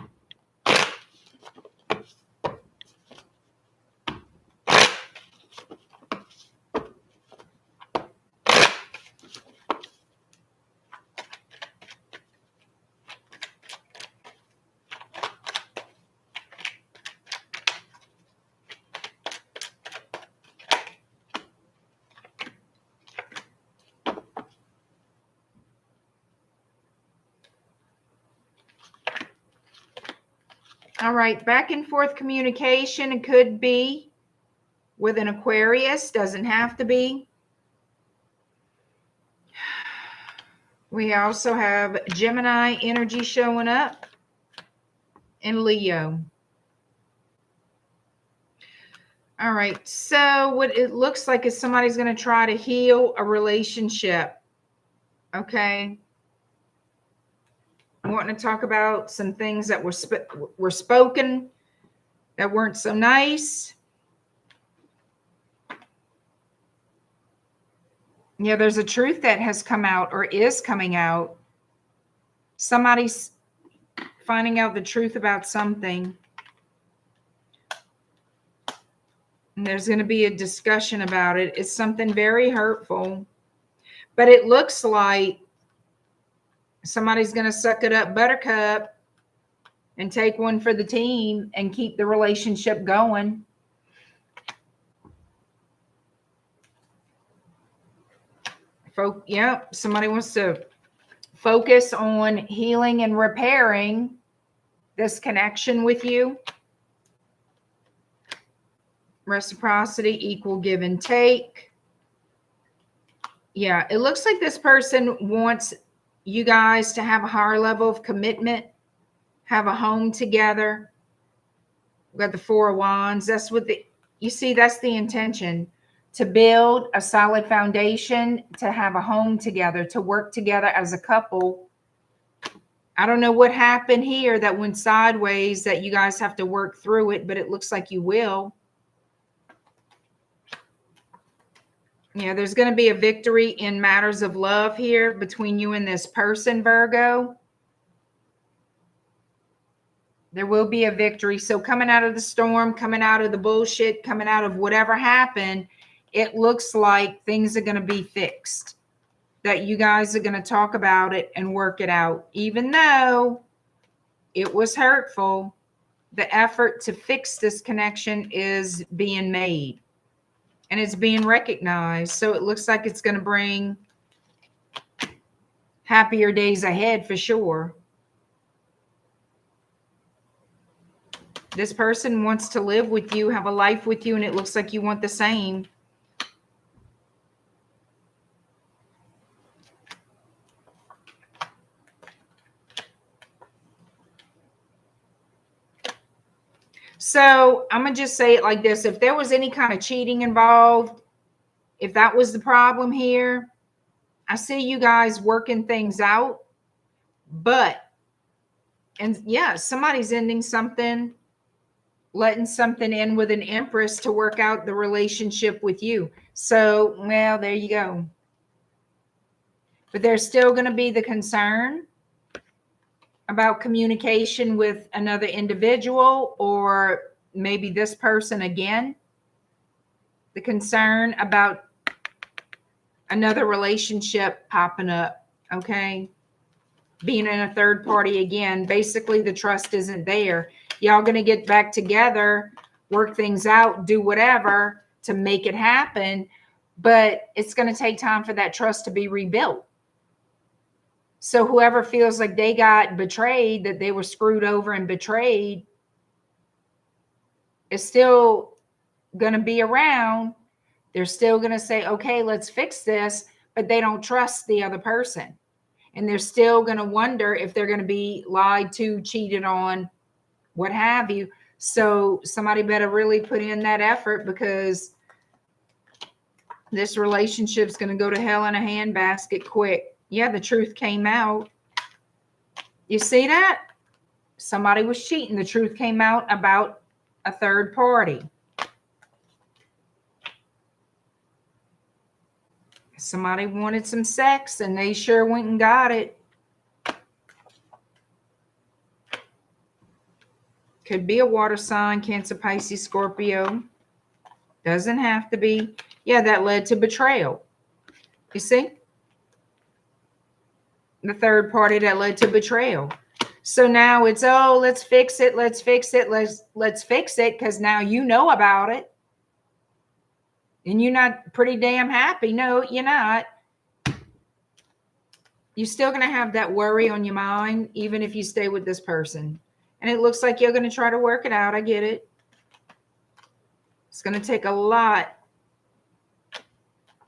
All right, back and forth communication. It could be with an Aquarius, doesn't have to be. We also have Gemini energy showing up and Leo. All right. So what it looks like is somebody's going to try to heal a relationship. Okay. Wanting to talk about some things that were spoken that weren't so nice. Yeah, there's a truth that has come out or is coming out. Somebody's finding out the truth about something. And there's going to be a discussion about it. It's something very hurtful. But it looks like somebody's going to suck it up, buttercup, and take one for the team and keep the relationship going. Yeah, somebody wants to focus on healing and repairing this connection with you. Reciprocity, equal give and take. Yeah, it looks like this person wants you guys to have a higher level of commitment, have a home together. We've got the Four of Wands. That's what you see, that's the intention. To build a solid foundation, to have a home together, to work together as a couple. I don't know what happened here that went sideways, that you guys have to work through it, but it looks like you will. Yeah, there's going to be a victory in matters of love here between you and this person, Virgo. There will be a victory. So coming out of the storm, coming out of the bullshit, coming out of whatever happened, it looks like things are going to be fixed. That you guys are going to talk about it and work it out. Even though it was hurtful, the effort to fix this connection is being made. And it's being recognized. So it looks like it's going to bring happier days ahead for sure. This person wants to live with you, have a life with you, and it looks like you want the same. So I'm going to just say it like this. If there was any kind of cheating involved, if that was the problem here, I see you guys working things out. But, and yeah, somebody's ending something, letting something in with an Empress to work out the relationship with you. So, well, there you go. But there's still going to be the concern about communication with another individual, or maybe this person again. The concern about another relationship popping up, okay? Being in a third party again. Basically, the trust isn't there. Y'all going to get back together, work things out, do whatever to make it happen. But it's going to take time for that trust to be rebuilt. So whoever feels like they got betrayed, that they were screwed over and betrayed, is still going to be around. They're still going to say, okay, let's fix this, but they don't trust the other person. And they're still going to wonder if they're going to be lied to, cheated on, what have you. So somebody better really put in that effort, because this relationship's going to go to hell in a handbasket quick. Yeah, the truth came out. You see that? Somebody was cheating. The truth came out about a third party. Somebody wanted some sex and they sure went and got it. Could be a water sign, Cancer, Pisces, Scorpio. Doesn't have to be. Yeah, that led to betrayal. You see? The third party that led to betrayal. So now it's, oh, let's fix it. Let's fix it. Let's fix it, because now you know about it. And you're not pretty damn happy. No, you're not. You're still going to have that worry on your mind, even if you stay with this person. And it looks like you're going to try to work it out. I get it. It's going to take a lot.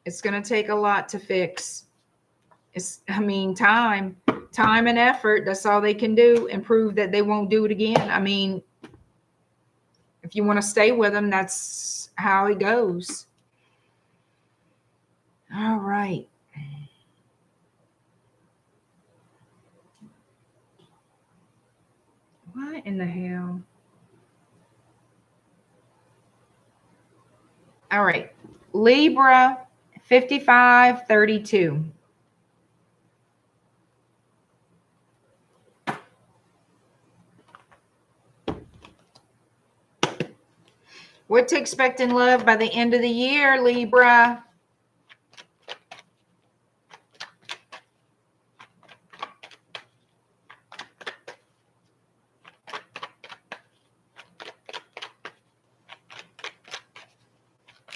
It's going to take a lot to fix. Time and effort. That's all they can do, and prove that they won't do it again. If you want to stay with them, that's how it goes. All right. What in the hell? All right. Libra 5532. What to expect in love by the end of the year, Libra?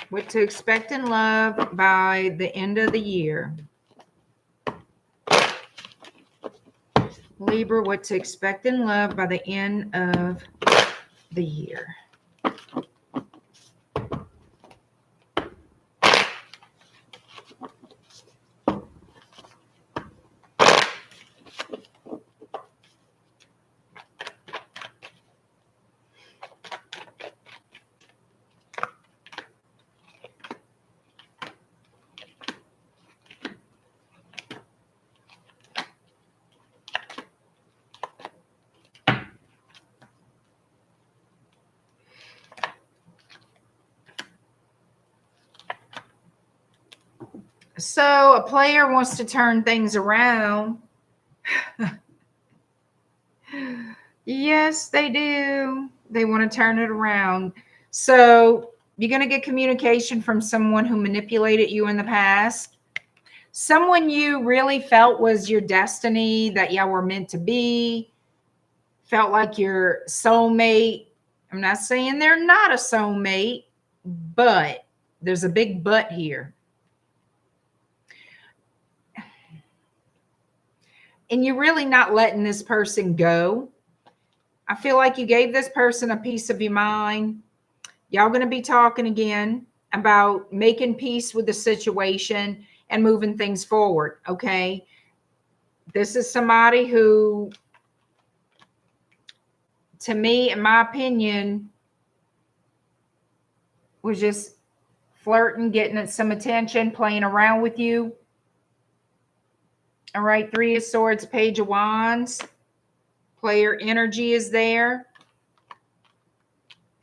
What to expect in love by the end of the year. Libra, what to expect in love by the end of the year. So a player wants to turn things around. Yes, they do. They want to turn it around. So you're going to get communication from someone who manipulated you in the past. Someone you really felt was your destiny, that y'all were meant to be, felt like your soulmate. I'm not saying they're not a soulmate, but there's a big but here. And you're really not letting this person go. I feel like you gave this person a piece of your mind. Y'all going to be talking again about making peace with the situation and moving things forward, okay? This is somebody who, to me, in my opinion, was just flirting, getting some attention, playing around with you. All right, Three of Swords, Page of Wands. Player energy is there.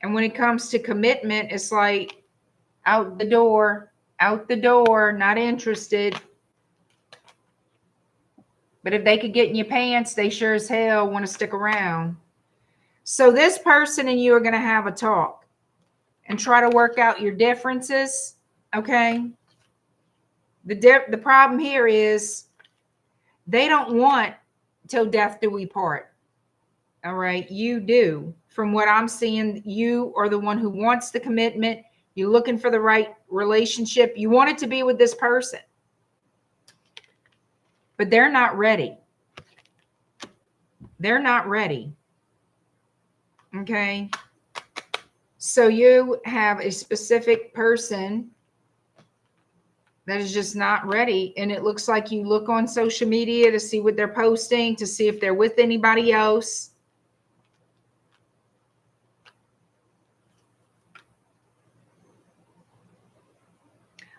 And when it comes to commitment, it's like out the door, not interested. But if they could get in your pants, they sure as hell want to stick around. So this person and you are going to have a talk and try to work out your differences, okay? The problem here is they don't want till death do we part. All right, you do. From what I'm seeing, you are the one who wants the commitment. You're looking for the right relationship. You want it to be with this person. But they're not ready. They're not ready. Okay? So you have a specific person that is just not ready. And it looks like you look on social media to see what they're posting, to see if they're with anybody else.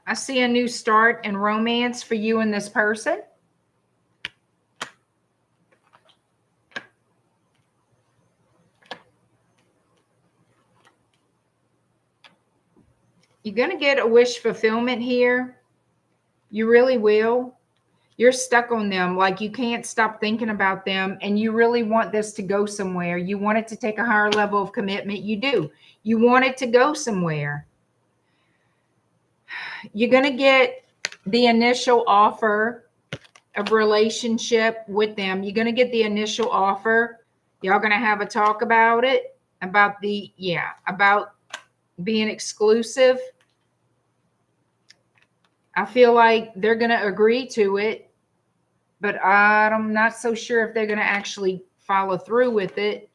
I see a new start in romance for you and this person. You're going to get a wish fulfillment here. You really will. You're stuck on them. Like you can't stop thinking about them. And you really want this to go somewhere. You want it to take a higher level of commitment. You do. You want it to go somewhere. You're going to get the initial offer of relationship with them. You're going to get the initial offer. Y'all going to have a talk about it, about about being exclusive. I feel like they're going to agree to it, but I'm not so sure if they're going to actually follow through with it.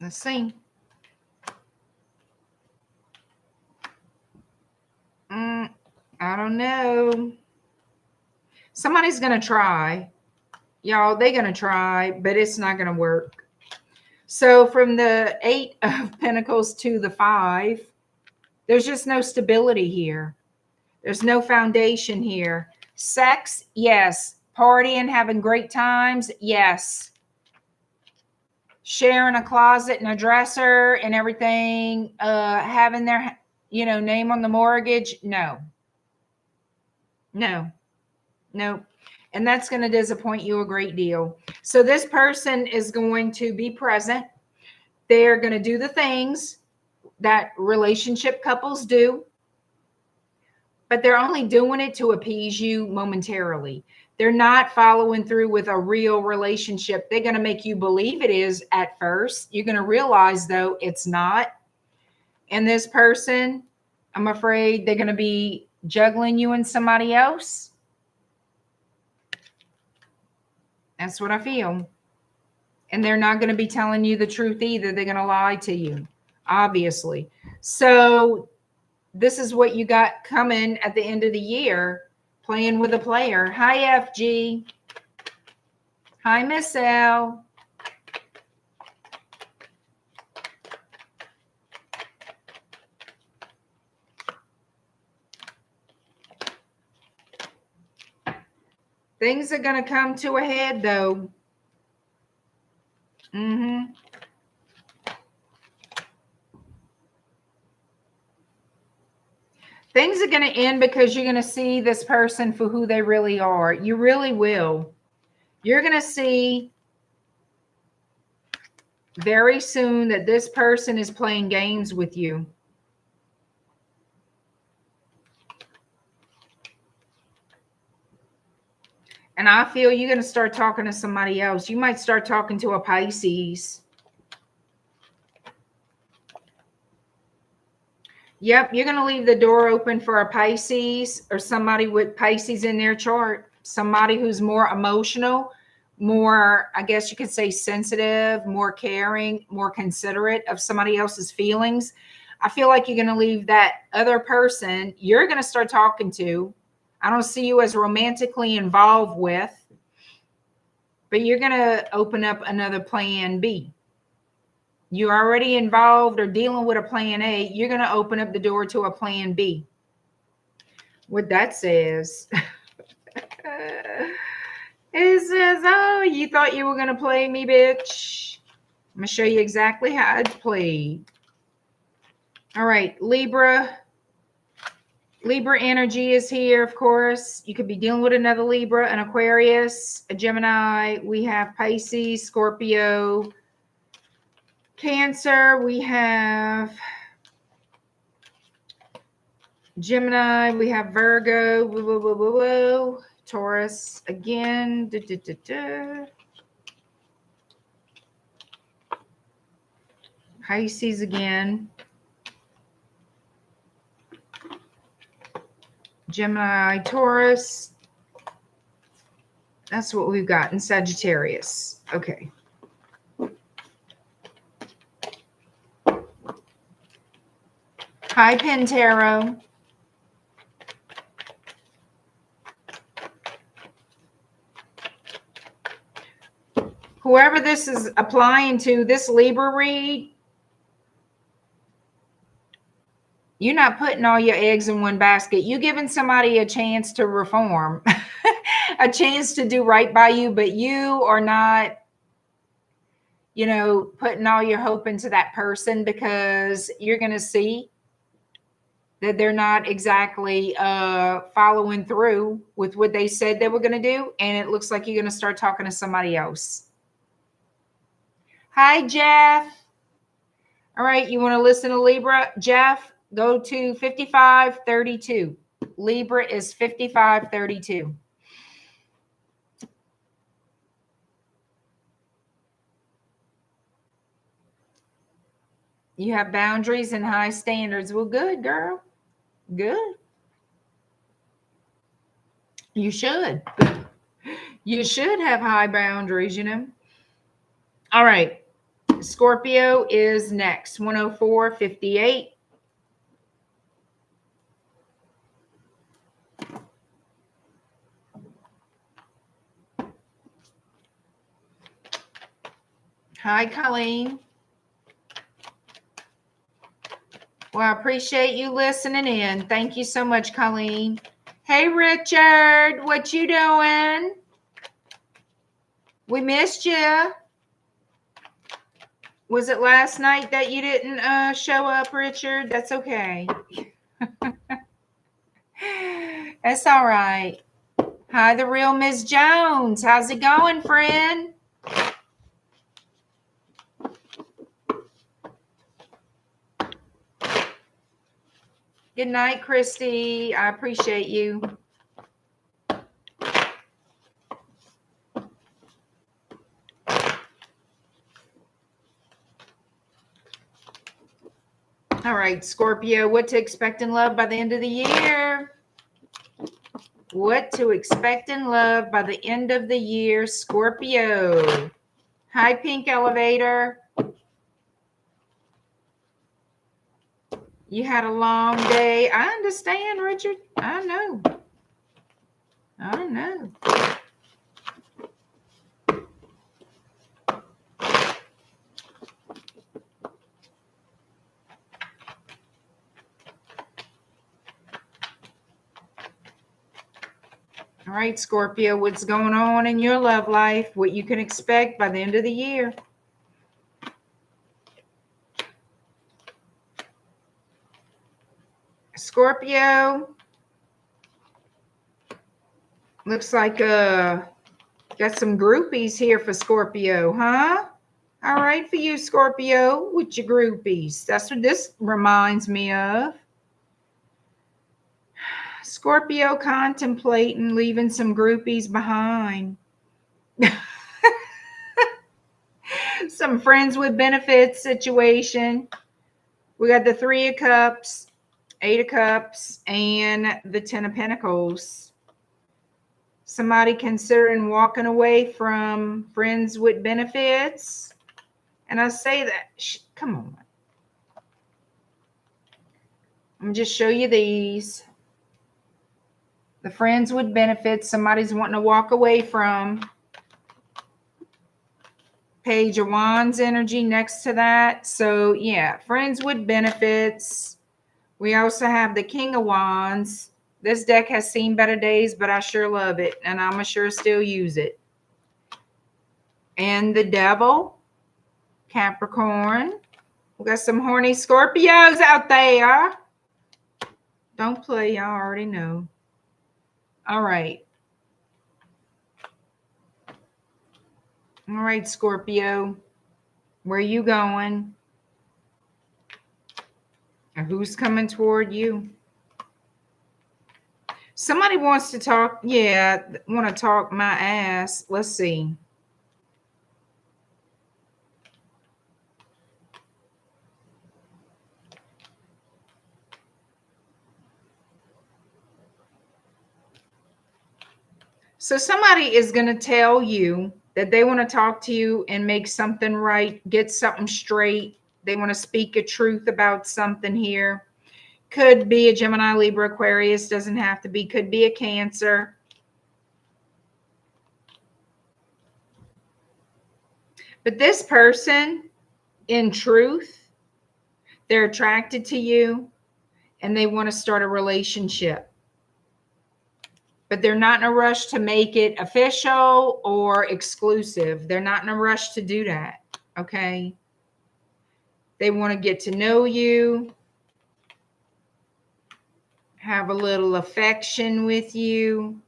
Let's see. I don't know. Somebody's going to try. Y'all, they're going to try, but it's not going to work. So from the 8 of Pentacles to the 5, there's just no stability here. There's no foundation here. Sex, yes. Partying, having great times, yes. Sharing a closet and a dresser and everything, having their, name on the mortgage, no. No. Nope. And that's going to disappoint you a great deal. So this person is going to be present. They're going to do the things that relationship couples do, but they're only doing it to appease you momentarily. They're not following through with a real relationship. They're going to make you believe it is at first. You're going to realize, though, it's not. And this person, I'm afraid they're going to be juggling you and somebody else. That's what I feel. And they're not going to be telling you the truth either. They're going to lie to you, obviously. So this is what you got coming at the end of the year, playing with a player. Hi, FG. Hi, Miss L. Things are going to come to a head, though. Things are going to end because you're going to see this person for who they really are. You really will. You're going to see very soon that this person is playing games with you. And I feel you're going to start talking to somebody else. You might start talking to a Pisces. Yep, you're going to leave the door open for a Pisces or somebody with Pisces in their chart. Somebody who's more emotional, more, I guess you could say, sensitive, more caring, more considerate of somebody else's feelings. I feel like you're going to leave that other person you're going to start talking to. I don't see you as romantically involved with, but you're going to open up another plan B. You're already involved or dealing with a plan A. You're going to open up the door to a plan B. What that says, it says, oh, you thought you were going to play me, bitch. I'm going to show you exactly how it's played. All right, Libra. Libra energy is here, of course. You could be dealing with another Libra, an Aquarius, a Gemini. We have Pisces, Scorpio, Cancer. We have Gemini. We have Virgo. Woo, woo, woo, woo, woo. Taurus again. Pisces again. Gemini, Taurus. That's what we've got in Sagittarius. Okay. Hi, Pen Tarot. Whoever this is applying to, this Libra read, you're not putting all your eggs in one basket. You're giving somebody a chance to reform, a chance to do right by you, but you are not, putting all your hope into that person, because you're going to see that they're not exactly following through with what they said they were going to do. And it looks like you're going to start talking to somebody else. Hi, Jeff. All right. You want to listen to Libra? Jeff, go to 5532. Libra is 5532. You have boundaries and high standards. Well, good, girl. Good. You should. You should have high boundaries, All right. Scorpio is next. 104.58. Hi, Colleen. Well, I appreciate you listening in. Thank you so much, Colleen. Hey, Richard, what you doing? We missed you. Was it last night that you didn't show up, Richard? That's okay. That's all right. Hi, the real Miss Jones. How's it going, friend? Good night, Christy. I appreciate you. All right, Scorpio, what to expect in love by the end of the year? What to expect in love by the end of the year, Scorpio. Hi, Pink Elevator. You had a long day. I understand, Richard. I know. All right, Scorpio, what's going on in your love life? What you can expect by the end of the year? Scorpio, looks like got some groupies here for Scorpio, huh? All right, for you, Scorpio, with your groupies. That's what this reminds me of. Scorpio contemplating leaving some groupies behind. Some friends with benefits situation. We got the 3 of Cups, 8 of Cups, and the 10 of Pentacles. Somebody considering walking away from friends with benefits. And I say that, come on. I'm just show you these. The friends with benefits, somebody's wanting to walk away from. Page of Wands energy next to that. So yeah, friends with benefits. We also have the King of Wands. This deck has seen better days, but I sure love it. And I'm sure still use it. And the Devil, Capricorn. We got some horny Scorpios out there. Don't play, y'all already know. All right. All right, Scorpio. Where you going? And who's coming toward you? Somebody wants to talk. Yeah, want to talk my ass. Let's see. So somebody is going to tell you that they want to talk to you and make something right, get something straight. They want to speak a truth about something here. Could be a Gemini, Libra, Aquarius. Doesn't have to be. Could be a Cancer. But this person, in truth, they're attracted to you and they want to start a relationship. But they're not in a rush to make it official or exclusive. They're not in a rush to do that, okay? They want to get to know you, have a little affection with you.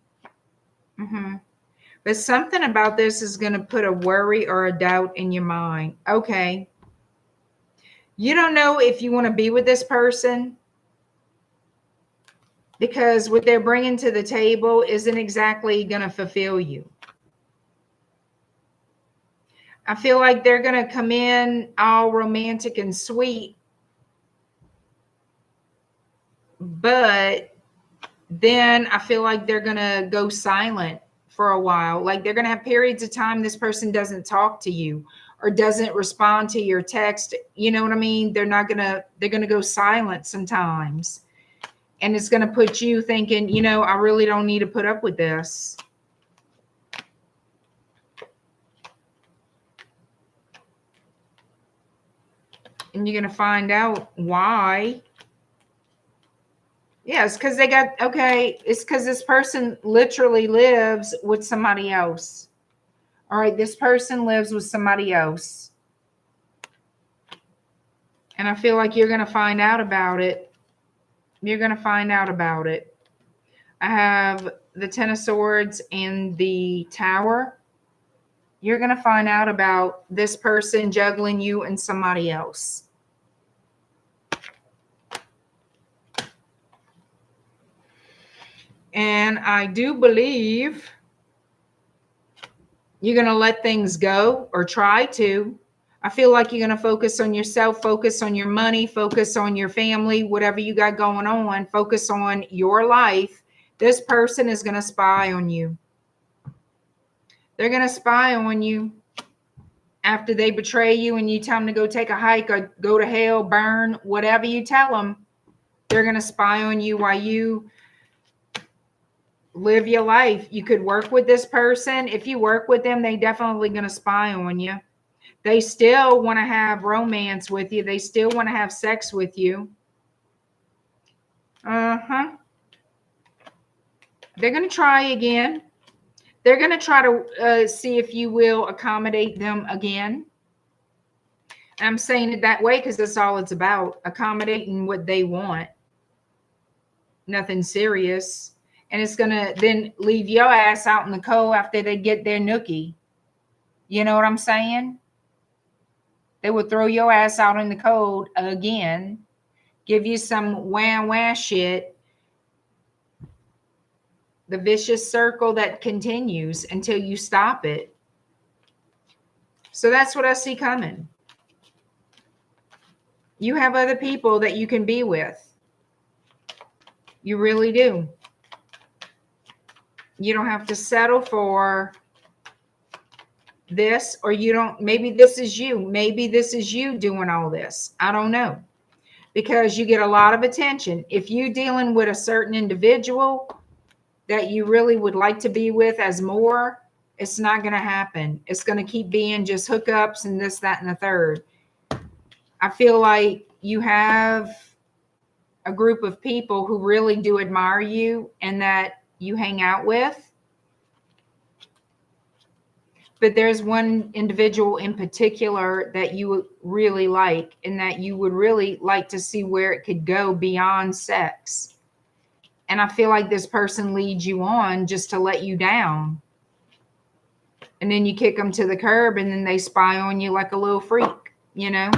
But something about this is going to put a worry or a doubt in your mind. Okay. You don't know if you want to be with this person because what they're bringing to the table isn't exactly going to fulfill you. I feel like they're going to come in all romantic and sweet, but then I feel like they're going to go silent for a while. Like they're going to have periods of time this person doesn't talk to you or doesn't respond to your text. You know what I mean? They're going to go silent sometimes. And it's going to put you thinking, you know, I really don't need to put up with this. And you're going to find out why. Yeah, it's because they got, okay, it's because this person literally lives with somebody else. All right, this person lives with somebody else. And I feel like you're going to find out about it. You're going to find out about it. I have the Ten of Swords and the Tower. You're going to find out about this person juggling you and somebody else. And I do believe you're going to let things go, or try to. I feel like you're going to focus on yourself, focus on your money, focus on your family, whatever you got going on, focus on your life. This person is going to spy on you. They're going to spy on you after they betray you and you tell them to go take a hike or go to hell, burn, whatever you tell them. They're going to spy on you while you live your life. You could work with this person. If you work with them, they definitely going to spy on you. They still want to have romance with you. They still want to have sex with you. They're going to try again. They're going to try to see if you will accommodate them again. I'm saying it that way because that's all it's about, accommodating what they want. Nothing serious. And it's going to then leave your ass out in the cold after they get their nookie. You know what I'm saying? They will throw your ass out in the cold again, give you some wah shit. The vicious circle that continues until you stop it. So that's what I see coming. You have other people that you can be with. You really do. You don't have to settle for this, or you don't, maybe this is you. Maybe this is you doing all this. I don't know. Because you get a lot of attention. If you're dealing with a certain individual that you really would like to be with as more, it's not going to happen. It's going to keep being just hookups and this, that, and the third. I feel like you have a group of people who really do admire you and that you hang out with. But there's one individual in particular that you really like and that you would really like to see where it could go beyond sex. And I feel like this person leads you on just to let you down. And then you kick them to the curb and then they spy on you like a little freak, you know?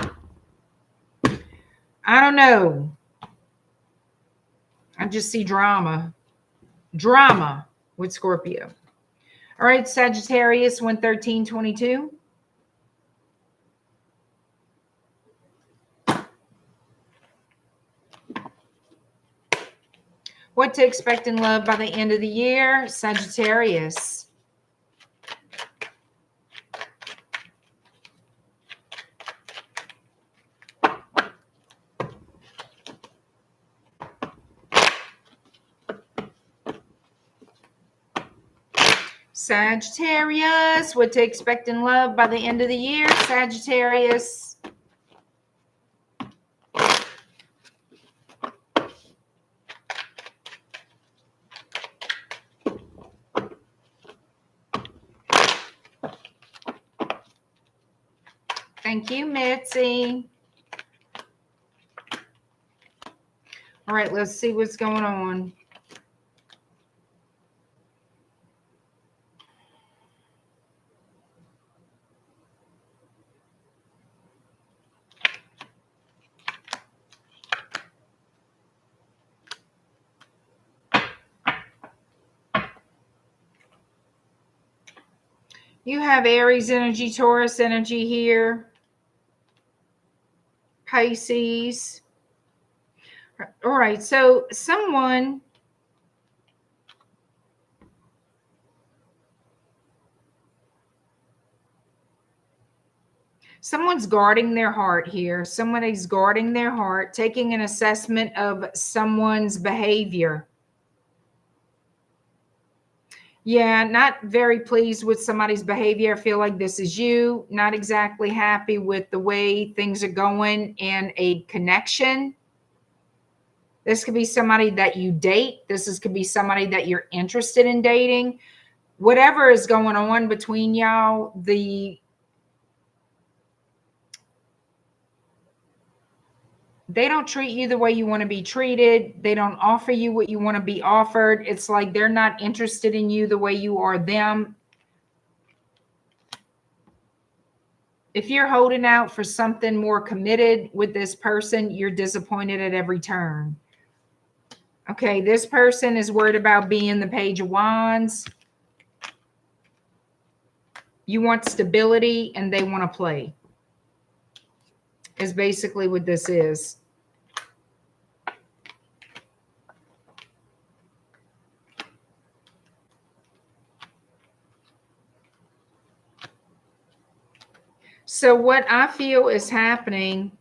I don't know. I just see drama. Drama with Scorpio. All right, Sagittarius 11322. What to expect in love by the end of the year, Sagittarius. Sagittarius, what to expect in love by the end of the year, Sagittarius. Thank you, Mitzi. All right, let's see what's going on. You have Aries energy, Taurus energy here. Pisces. All right, so someone's guarding their heart here. Somebody's guarding their heart, taking an assessment of someone's behavior. Yeah, not very pleased with somebody's behavior. I feel like this is you. Not exactly happy with the way things are going in a connection. This could be somebody that you date. Could be somebody that you're interested in dating. Whatever is going on between y'all, they don't treat you the way you want to be treated. They don't offer you what you want to be offered. It's like they're not interested in you the way you are them. If you're holding out for something more committed with this person, you're disappointed at every turn. Okay, this person is worried about being the Page of Wands. You want stability and they want to play, is basically what this is. So what I feel is happening,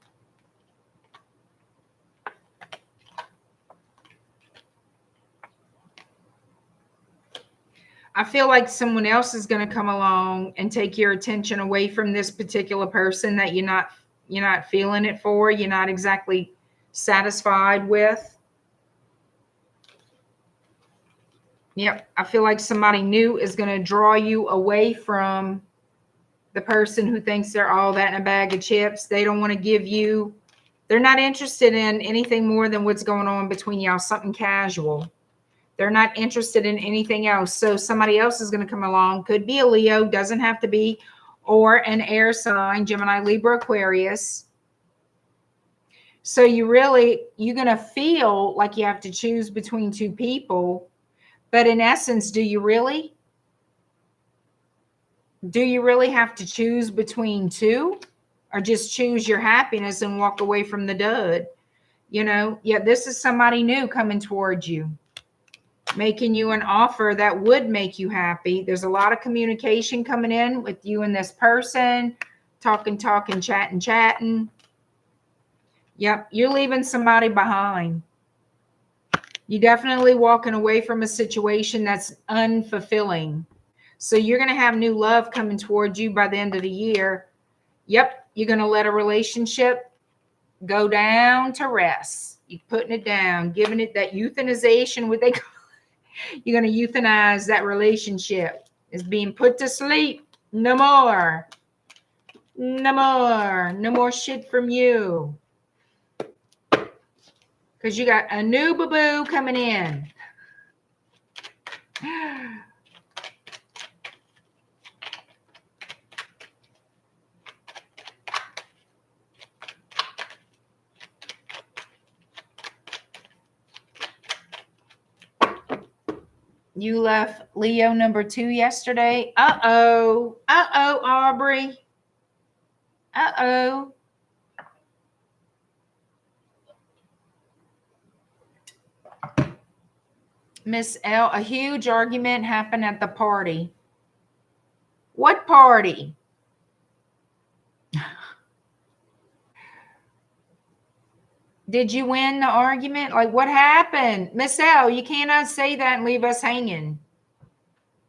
I feel like someone else is going to come along and take your attention away from this particular person that you're not feeling it for, you're not exactly satisfied with. Yep, I feel like somebody new is going to draw you away from the person who thinks they're all that in a bag of chips. They don't want to give you, they're not interested in anything more than what's going on between y'all, something casual. They're not interested in anything else. So somebody else is going to come along. Could be a Leo, doesn't have to be, or an air sign, Gemini, Libra, Aquarius. So you're going to feel like you have to choose between two people. But in essence, do you really? Do you really have to choose between two? Or just choose your happiness and walk away from the dud? You know, yeah, this is somebody new coming towards you, making you an offer that would make you happy. There's a lot of communication coming in with you and this person, talking, chatting. Yep, you're leaving somebody behind. You're definitely walking away from a situation that's unfulfilling. So you're going to have new love coming towards you by the end of the year. Yep, you're going to let a relationship go down to rest. You're putting it down, giving it that euthanization, what they call it. You're going to euthanize that relationship. It's being put to sleep. No more. No more. No more shit from you. Because you got a new boo-boo coming in. You left Leo number 2 yesterday. Uh-oh. Uh-oh, Aubrey. Uh-oh. Miss L, a huge argument happened at the party. What party? Did you win the argument? Like, what happened? Miss L, you cannot say that and leave us hanging.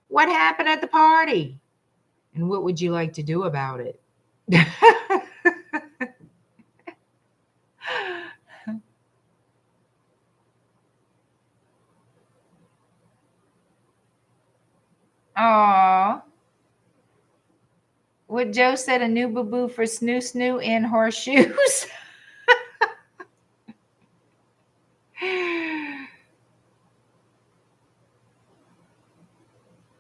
What happened at the party? And what would you like to do about it? Aw. What Joe said, a new boo-boo for snoo in horseshoes.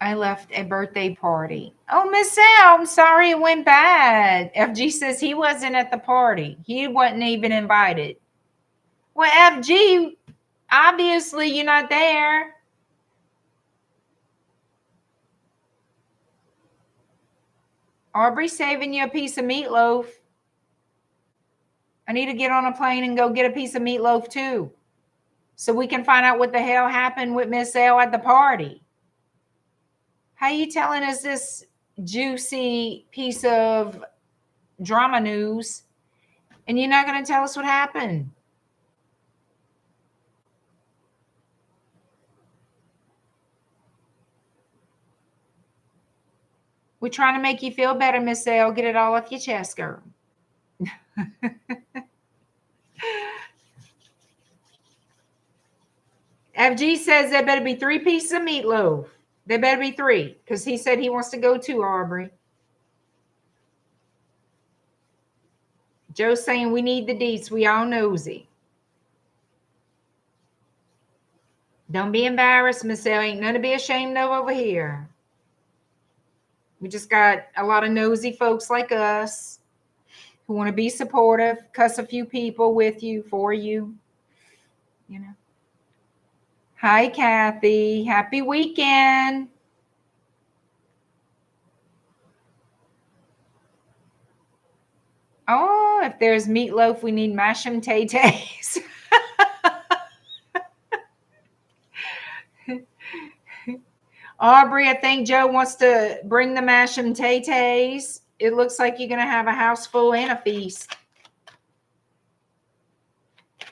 I left a birthday party. Oh, Miss Al, I'm sorry it went bad. FG says he wasn't at the party. He wasn't even invited. Well, FG, obviously you're not there. Aubrey saving you a piece of meatloaf. I need to get on a plane and go get a piece of meatloaf too, so we can find out what the hell happened with Miss L at the party. How you telling us this juicy piece of drama news and you're not going to tell us what happened? We're trying to make you feel better, Miss L. Get it all off your chest, girl. FG says there better be 3 pieces of meatloaf. There better be 3, because he said he wants to go too, Aubrey. Joe's saying we need the deets. We all nosy. Don't be embarrassed, Miss L. Ain't none to be ashamed of over here. We just got a lot of nosy folks like us who want to be supportive, cuss a few people with you, for you, you know. Hi, Kathy. Happy weekend. Oh, if there's meatloaf, we need mashed tay-tays. Aubrey, I think Joe wants to bring the mashed tay-tays. It looks like you're going to have a house full and a feast.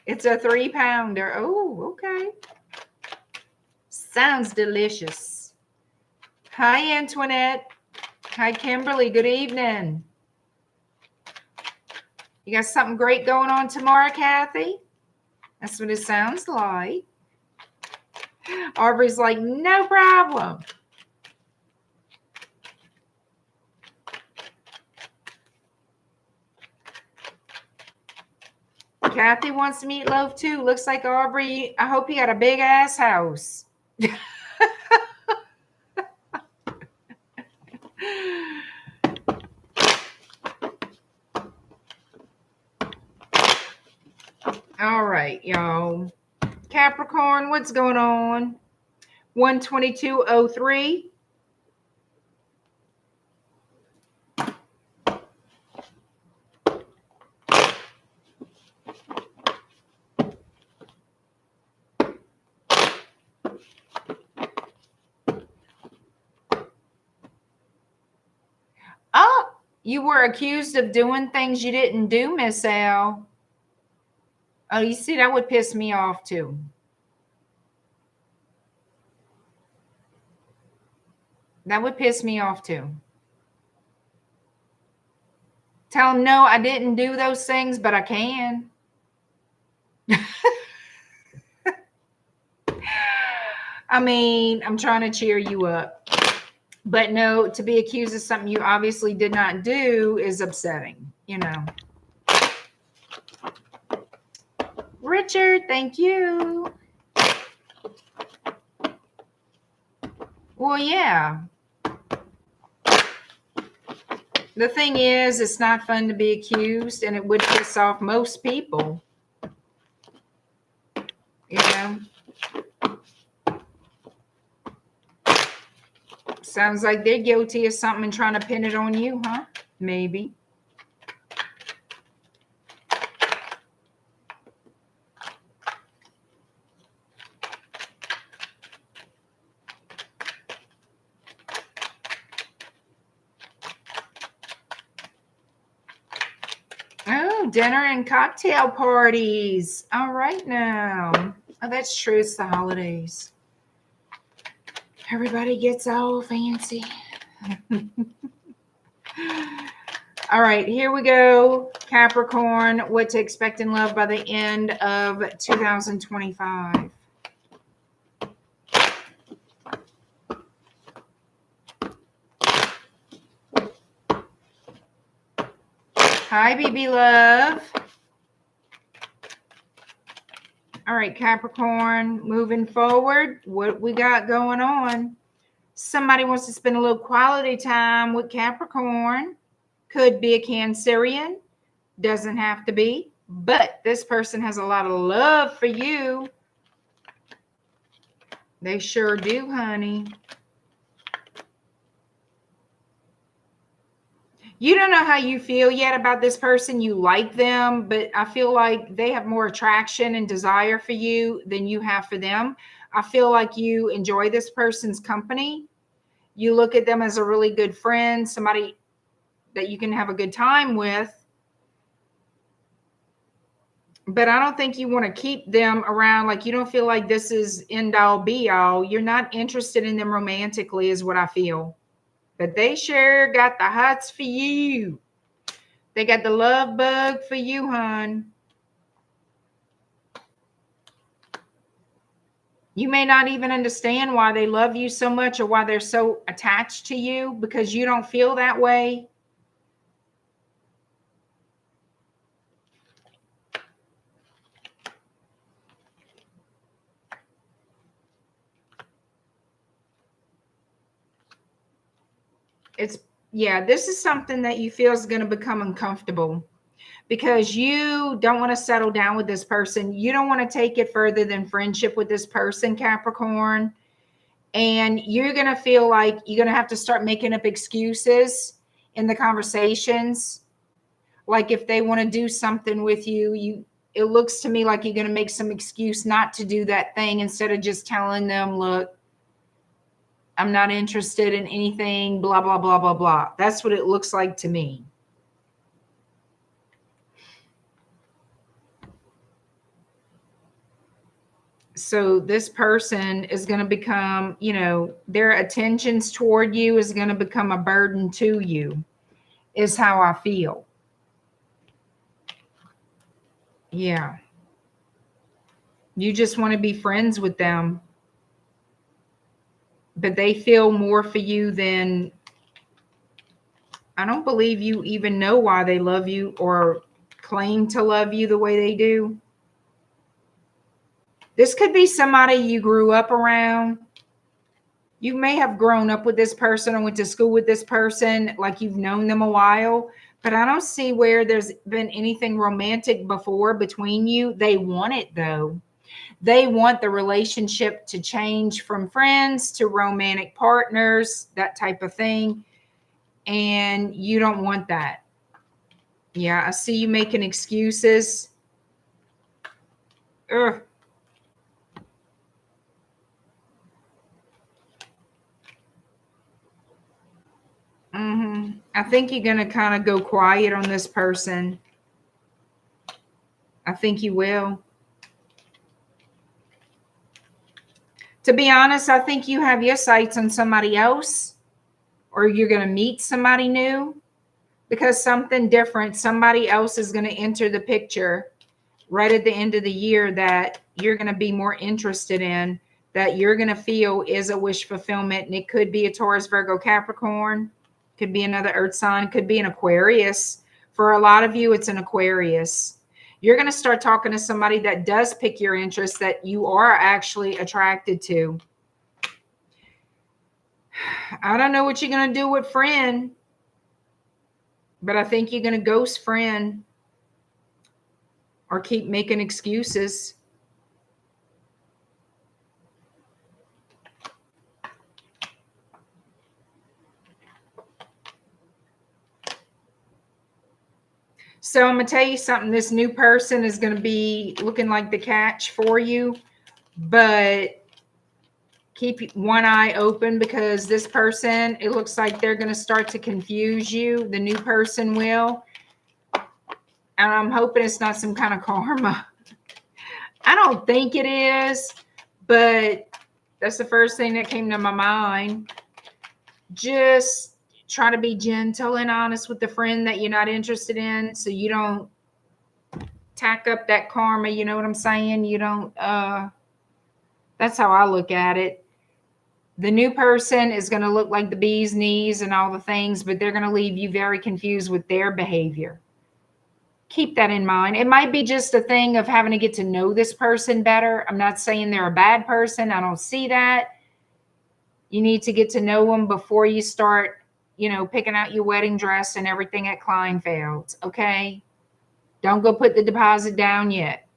It's a 3-pounder. Oh, okay. Sounds delicious. Hi, Antoinette. Hi, Kimberly. Good evening. You got something great going on tomorrow, Kathy? That's what it sounds like. Aubrey's like, no problem. Kathy wants meatloaf too. Looks like Aubrey, I hope you got a big ass house. All right, y'all. Capricorn, what's going on? 12203. Oh, you were accused of doing things you didn't do, Miss L. Oh, you see, that would piss me off too. That would piss me off too. Tell them, no, I didn't do those things, but I can. I mean, I'm trying to cheer you up. But no, to be accused of something you obviously did not do is upsetting, you know. Richard, thank you. Well, yeah. The thing is, it's not fun to be accused, and it would piss off most people. You know? Sounds like they're guilty of something and trying to pin it on you, huh? Maybe. Oh, dinner and cocktail parties. All right now. Oh, that's true. It's the holidays. Everybody gets all fancy. All right, here we go. Capricorn, what to expect in love by the end of 2025. Hi, BB Love. All right, Capricorn, moving forward, what we got going on? Somebody wants to spend a little quality time with Capricorn. Could be a Cancerian. Doesn't have to be. But this person has a lot of love for you. They sure do, honey. You don't know how you feel yet about this person. You like them, but I feel like they have more attraction and desire for you than you have for them. I feel like you enjoy this person's company. You look at them as a really good friend, somebody that you can have a good time with. But I don't think you want to keep them around. Like, you don't feel like this is end all be all. You're not interested in them romantically is what I feel. But they sure got the hots for you. They got the love bug for you, hon. You may not even understand why they love you so much or why they're so attached to you, because you don't feel that way. This is something that you feel is going to become uncomfortable because you don't want to settle down with this person. You don't want to take it further than friendship with this person, Capricorn. And you're going to feel like you're going to have to start making up excuses in the conversations. Like if they want to do something with you, it looks to me like you're going to make some excuse not to do that thing instead of just telling them, look, I'm not interested in anything, blah, blah, blah, blah, blah. That's what it looks like to me. So this person is going to become, their attentions toward you is going to become a burden to you, is how I feel. Yeah. You just want to be friends with them. But they feel more for you than, I don't believe you even know why they love you or claim to love you the way they do. This could be somebody you grew up around. You may have grown up with this person or went to school with this person, like you've known them a while, but I don't see where there's been anything romantic before between you. They want it though. They want the relationship to change from friends to romantic partners, that type of thing. And you don't want that. Yeah, I see you making excuses. Ugh. I think you're going to kind of go quiet on this person. I think you will. To be honest, I think you have your sights on somebody else, or you're going to meet somebody new, because something different, somebody else is going to enter the picture right at the end of the year that you're going to be more interested in, that you're going to feel is a wish fulfillment. And it could be a Taurus, Virgo, Capricorn, could be another earth sign, could be an Aquarius. For a lot of you, it's an Aquarius. You're going to start talking to somebody that does pick your interest, that you are actually attracted to. I don't know what you're going to do with friend, but I think you're going to ghost friend or keep making excuses. So I'm going to tell you something. This new person is going to be looking like the catch for you, but keep one eye open, because this person, it looks like they're going to start to confuse you. The new person will. And I'm hoping it's not some kind of karma. I don't think it is, but that's the first thing that came to my mind. Just try to be gentle and honest with the friend that you're not interested in, so you don't tack up that karma. You know what I'm saying? You don't, that's how I look at it. The new person is going to look like the bee's knees and all the things, but they're going to leave you very confused with their behavior. Keep that in mind. It might be just a thing of having to get to know this person better. I'm not saying they're a bad person. I don't see that. You need to get to know them before you start, picking out your wedding dress and everything at Kleinfeld's. Okay. Don't go put the deposit down yet.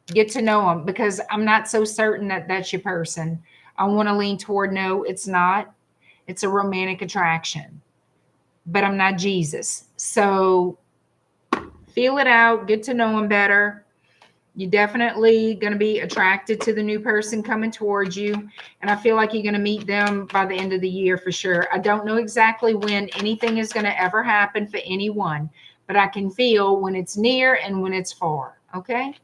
Get to know them, because I'm not so certain that that's your person. I want to lean toward no, it's not. It's a romantic attraction, but I'm not Jesus. So feel it out, get to know them better. You're definitely going to be attracted to the new person coming towards you. And I feel like you're going to meet them by the end of the year for sure. I don't know exactly when anything is going to ever happen for anyone, but I can feel when it's near and when it's far. Okay.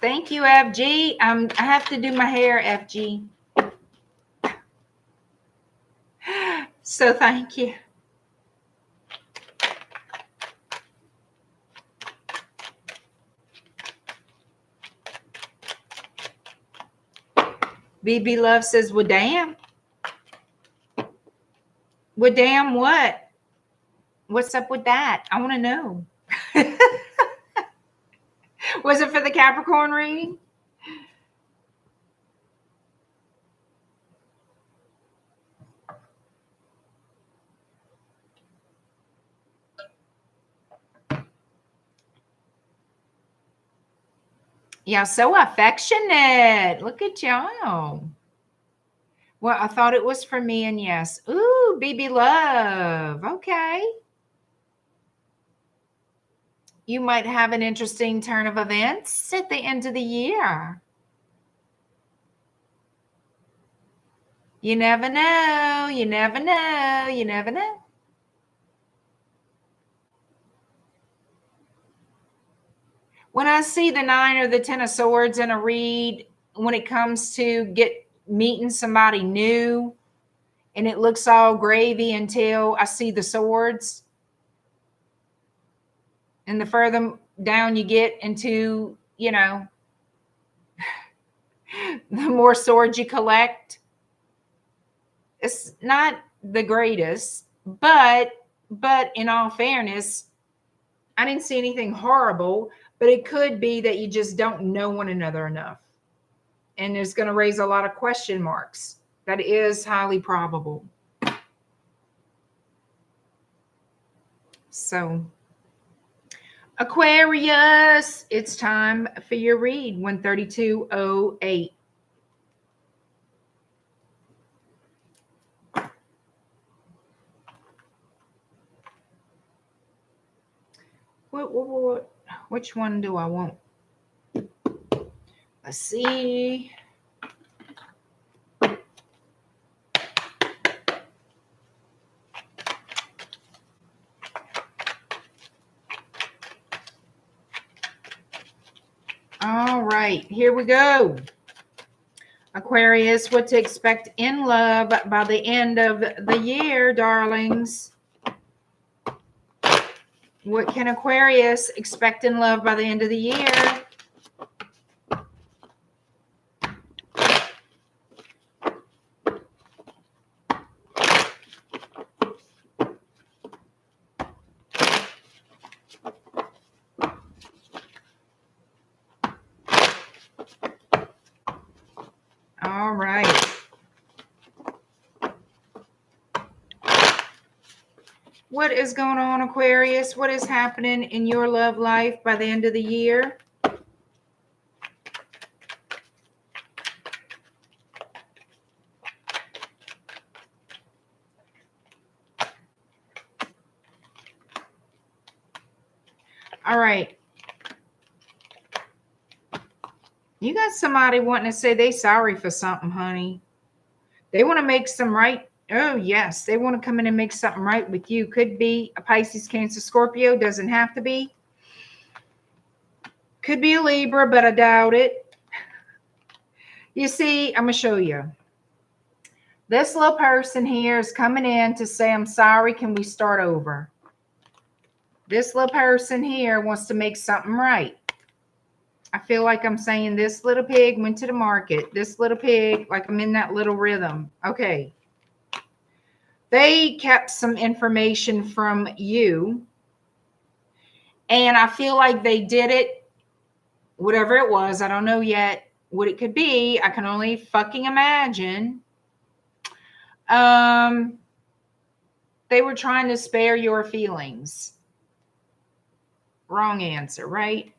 Thank you, FG. I have to do my hair, FG. So thank you. BB Love says, well, damn. Well, damn what? What's up with that? I want to know. Was it for the Capricorn reading? Yeah, so affectionate. Look at y'all. Well, I thought it was for me, and yes. Ooh, BB Love. Okay. You might have an interesting turn of events at the end of the year. You never know. You never know. You never know. When I see the 9 or the 10 of swords in a read, when it comes to meeting somebody new, and it looks all gravy until I see the swords. And the further down you get into, you know, the more swords you collect. It's not the greatest, but in all fairness, I didn't see anything horrible, but it could be that you just don't know one another enough. And it's going to raise a lot of question marks. That is highly probable. So, Aquarius, it's time for your read, 13208. Which one do I want? Let's see. All right, here we go. Aquarius, what to expect in love by the end of the year, darlings. What can Aquarius expect in love by the end of the year? All right. What is going on, Aquarius? What is happening in your love life by the end of the year? All right. You got somebody wanting to say they sorry for something, honey. They want to make some right. Oh, yes. They want to come in and make something right with you. Could be a Pisces, Cancer, Scorpio. Doesn't have to be. Could be a Libra, but I doubt it. You see, I'm going to show you. This little person here is coming in to say, I'm sorry. Can we start over? This little person here wants to make something right. I feel like I'm saying this little pig went to the market. This little pig, like I'm in that little rhythm. Okay. They kept some information from you. And I feel like they did it, whatever it was. I don't know yet what it could be. I can only fucking imagine. They were trying to spare your feelings. Wrong answer, right?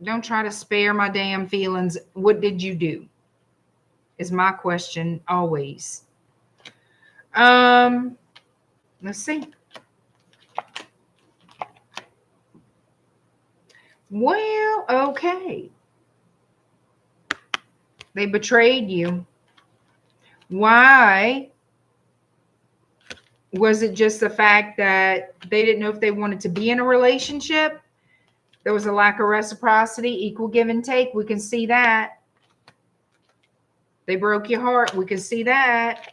Don't try to spare my damn feelings. What did you do? Is my question always. Let's see. Well, okay. They betrayed you. Why? Was it just the fact that they didn't know if they wanted to be in a relationship? There was a lack of reciprocity, equal give and take. We can see that. They broke your heart. We can see that.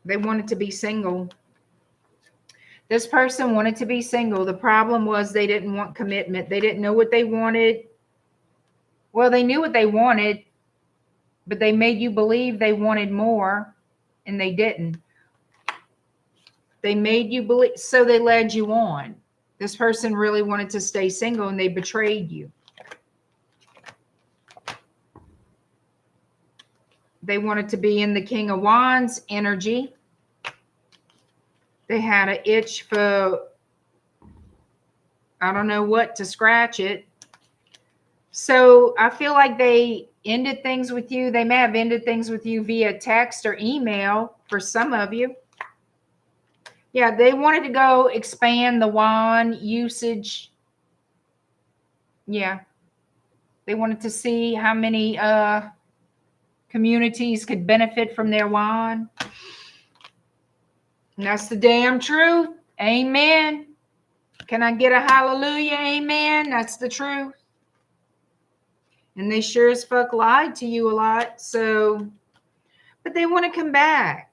They wanted to be single. This person wanted to be single. The problem was they didn't want commitment. They didn't know what they wanted. Well, they knew what they wanted, but they made you believe they wanted more, and they didn't. They made you believe, so they led you on. This person really wanted to stay single, and they betrayed you. They wanted to be in the King of Wands energy. They had an itch for, I don't know what, to scratch it. So I feel like they ended things with you. They may have ended things with you via text or email for some of you. Yeah, they wanted to go expand the wand usage. Yeah. They wanted to see how many communities could benefit from their wand. And that's the damn truth. Amen. Can I get a hallelujah? Amen. That's the truth. And they sure as fuck lied to you a lot. So, but they want to come back.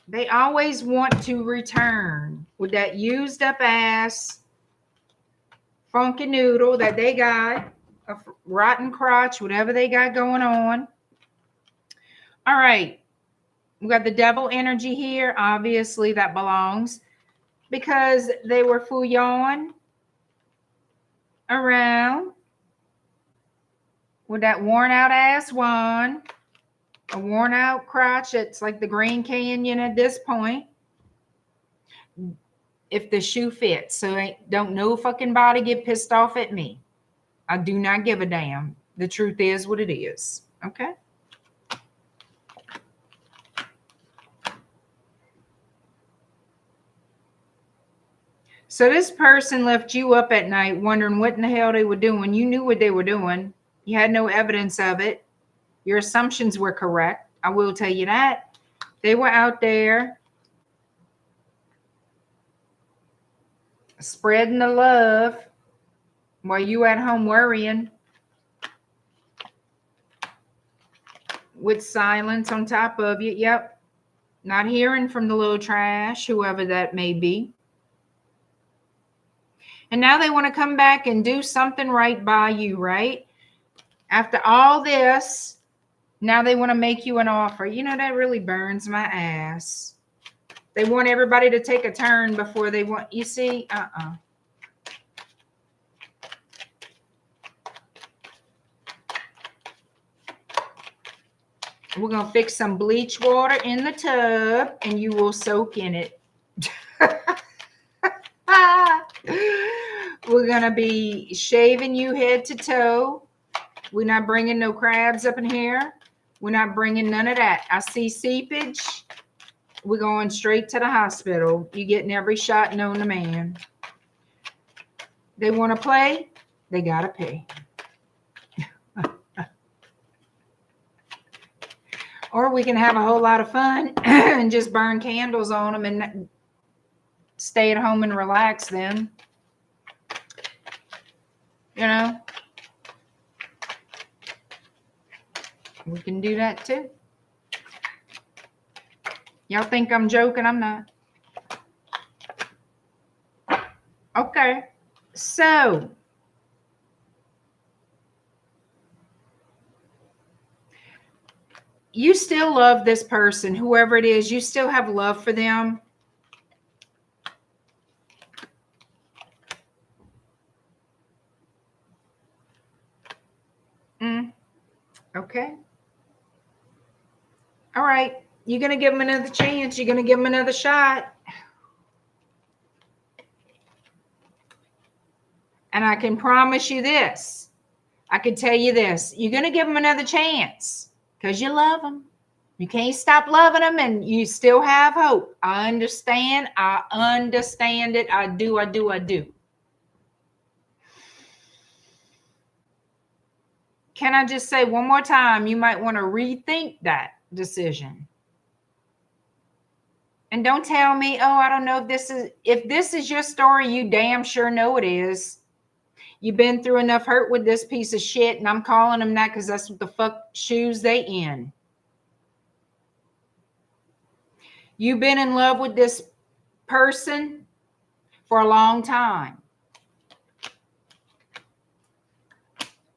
They always want to return with that used up ass funky noodle that they got, a rotten crotch, whatever they got going on. All right. We got the devil energy here. Obviously, that belongs because they were fooling around with that worn out ass wand, a worn out crotch. It's like the Grand Canyon at this point. If the shoe fits, so don't no fucking body get pissed off at me. I do not give a damn. The truth is what it is. Okay. So this person left you up at night wondering what in the hell they were doing. You knew what they were doing. You had no evidence of it. Your assumptions were correct. I will tell you that. They were out there spreading the love while you at home worrying with silence on top of you. Yep. Not hearing from the little trash, whoever that may be. And now they want to come back and do something right by you, right? After all this, now they want to make you an offer. You know, that really burns my ass. They want everybody to take a turn before they want, you see, We're going to fix some bleach water in the tub and you will soak in it. We're going to be shaving you head to toe. We're not bringing no crabs up in here. We're not bringing none of that. I see seepage. We're going straight to the hospital. You're getting every shot known to man. They want to play. They got to pay. Or we can have a whole lot of fun and just burn candles on them and stay at home and relax then. You know, we can do that too. Y'all think I'm joking? I'm not. Okay. So, you still love this person, whoever it is. You still have love for them. Okay. All right. You're going to give them another chance. You're going to give them another shot. And I can promise you this. I can tell you this. You're going to give them another chance because you love them. You can't stop loving them and you still have hope. I understand. I understand it. I do. Can I just say one more time, you might want to rethink that decision. And don't tell me, oh, I don't know if this is your story, you damn sure know it is. You've been through enough hurt with this piece of shit, and I'm calling them that because that's what the fuck shoes they in. You've been in love with this person for a long time.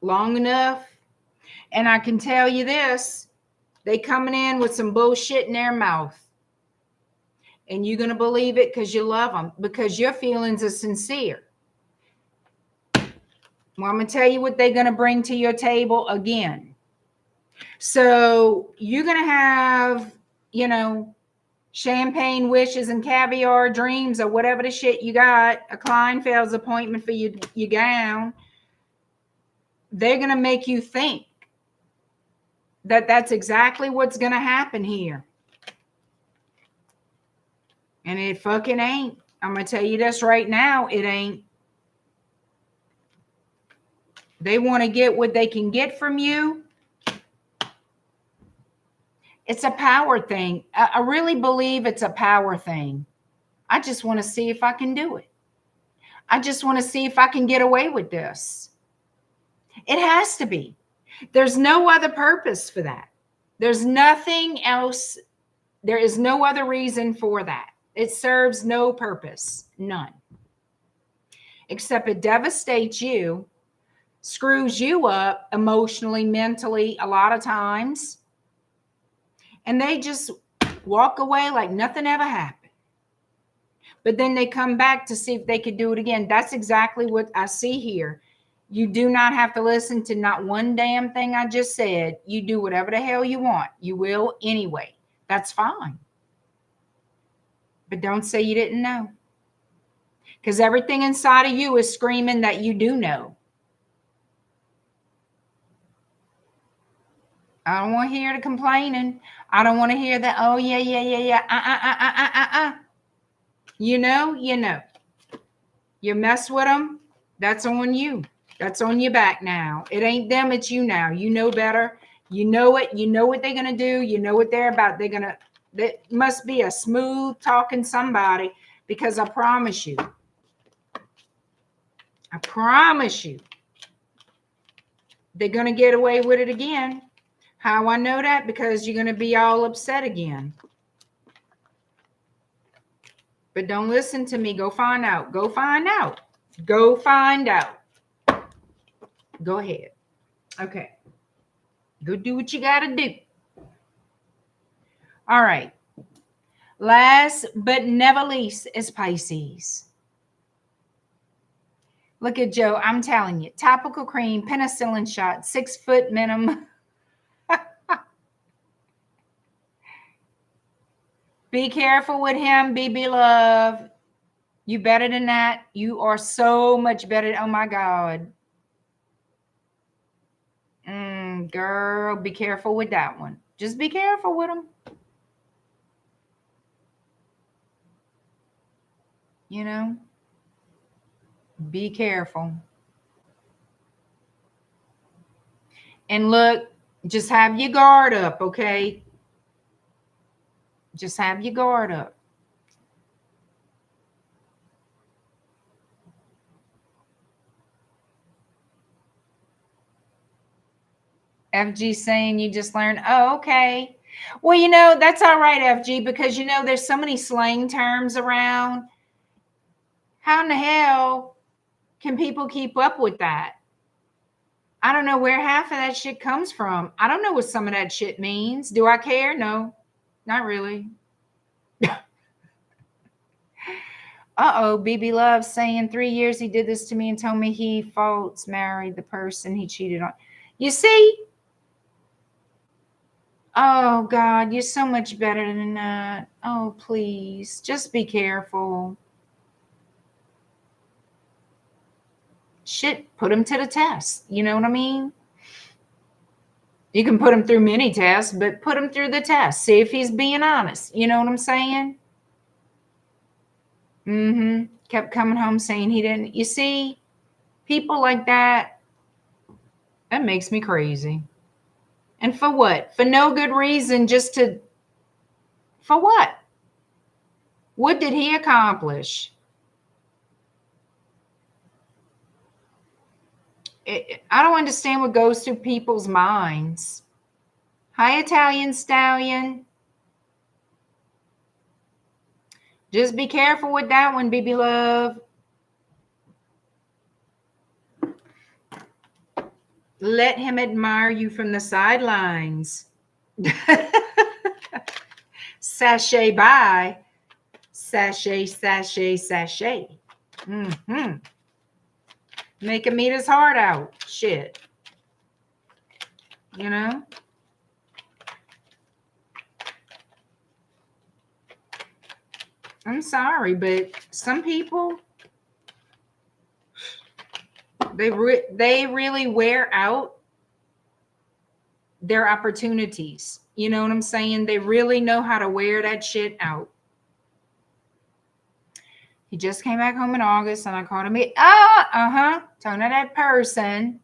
Long enough. And I can tell you this, they coming in with some bullshit in their mouth. And you're going to believe it because you love them, because your feelings are sincere. Well, I'm going to tell you what they're going to bring to your table again. So you're going to have, you know, champagne wishes and caviar dreams or whatever the shit you got, a Kleinfeld's appointment for your gown. They're going to make you think that that's exactly what's going to happen here. And it fucking ain't. I'm going to tell you this right now. It ain't. They want to get what they can get from you. It's a power thing. I really believe it's a power thing. I just want to see if I can do it. I just want to see if I can get away with this. It has to be. There's no other purpose for that. There's nothing else. There is no other reason for that. It serves no purpose. None. Except it devastates you, screws you up emotionally, mentally, a lot of times. And they just walk away like nothing ever happened. But then they come back to see if they could do it again. That's exactly what I see here. You do not have to listen to not one damn thing I just said. You do whatever the hell you want. You will anyway. That's fine. But don't say you didn't know. Because everything inside of you is screaming that you do know. I don't want to hear the complaining. I don't want to hear that, oh, yeah. You know. You mess with them, that's on you. That's on your back now. It ain't them, it's you now. You know better. You know it. You know what they're going to do. You know what they're about. That must be a smooth talking somebody, because I promise you, they're going to get away with it again. How I know that? Because you're going to be all upset again. But don't listen to me. Go find out. Go find out. Go find out. Go ahead. Okay. Go do what you got to do. All right. Last but never least is Pisces. Look at Joe. I'm telling you. Topical cream, penicillin shot, 6 foot minimum. Be careful with him, BB love. You better than that. You are so much better. Oh my God. Girl, be careful with that one. Just be careful with him. You know, be careful. And look, just have your guard up, okay? Just have your guard up. FG saying you just learned. Oh, okay. Well, you know, that's all right, FG, because, you know, there's so many slang terms around. How in the hell can people keep up with that? I don't know where half of that shit comes from. I don't know what some of that shit means. Do I care? No, not really. Uh-oh, BB Love saying 3 years he did this to me and told me he false married the person he cheated on. You see? Oh, God, you're so much better than that. Oh, please, just be careful. Shit, put him to the test. You know what I mean? You can put him through many tests, but put him through the test. See if he's being honest. You know what I'm saying? Kept coming home saying he didn't. You see, people like that makes me crazy. And for what? For no good reason, for what? What did he accomplish? I don't understand what goes through people's minds. Hi, Italian Stallion. Just be careful with that one, BB Love. Let him admire you from the sidelines. Sashay by. Sashay, sashay, sashay. Mm-hmm. Make him eat his heart out. Shit. You know? I'm sorry, but some people, they really wear out their opportunities. You know what I'm saying? They really know how to wear that shit out. He just came back home in August and I called him. Tone of that person.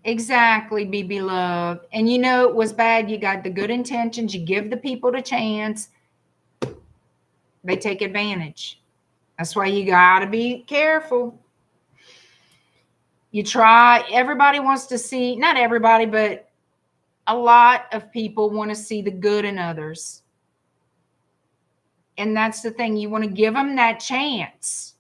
Exactly, BB Love. And you know it was bad. You got the good intentions. You give the people the chance. They take advantage. That's why you got to be careful. You try. Everybody wants to see, not everybody, but a lot of people want to see the good in others. And that's the thing. You want to give them that chance.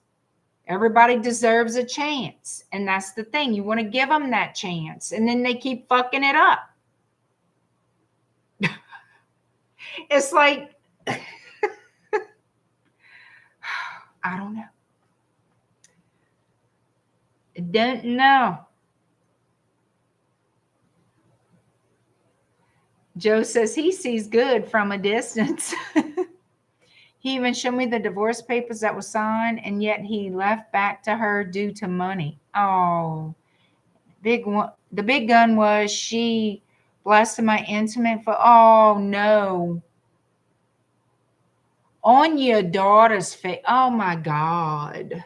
Everybody deserves a chance. And that's the thing. You want to give them that chance. And then they keep fucking it up. It's like, I don't know. I don't know. Joe says he sees good from a distance. He even showed me the divorce papers that were signed, and yet he left back to her due to money. Oh, big one. The big gun was she blasted my intimate for. Oh no. On your daughter's face. Oh my God.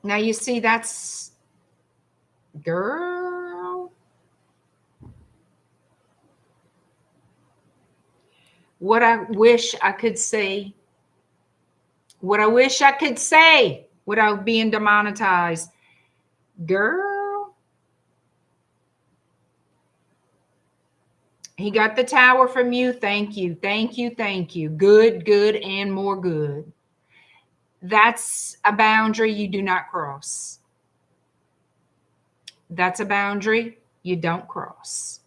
Now you see, that's girl. What I wish I could say. What I wish I could say without being demonetized. Girl. He got the tower from you. Thank you. Thank you. Thank you. Good, good, and more good. That's a boundary you do not cross. That's a boundary you don't cross.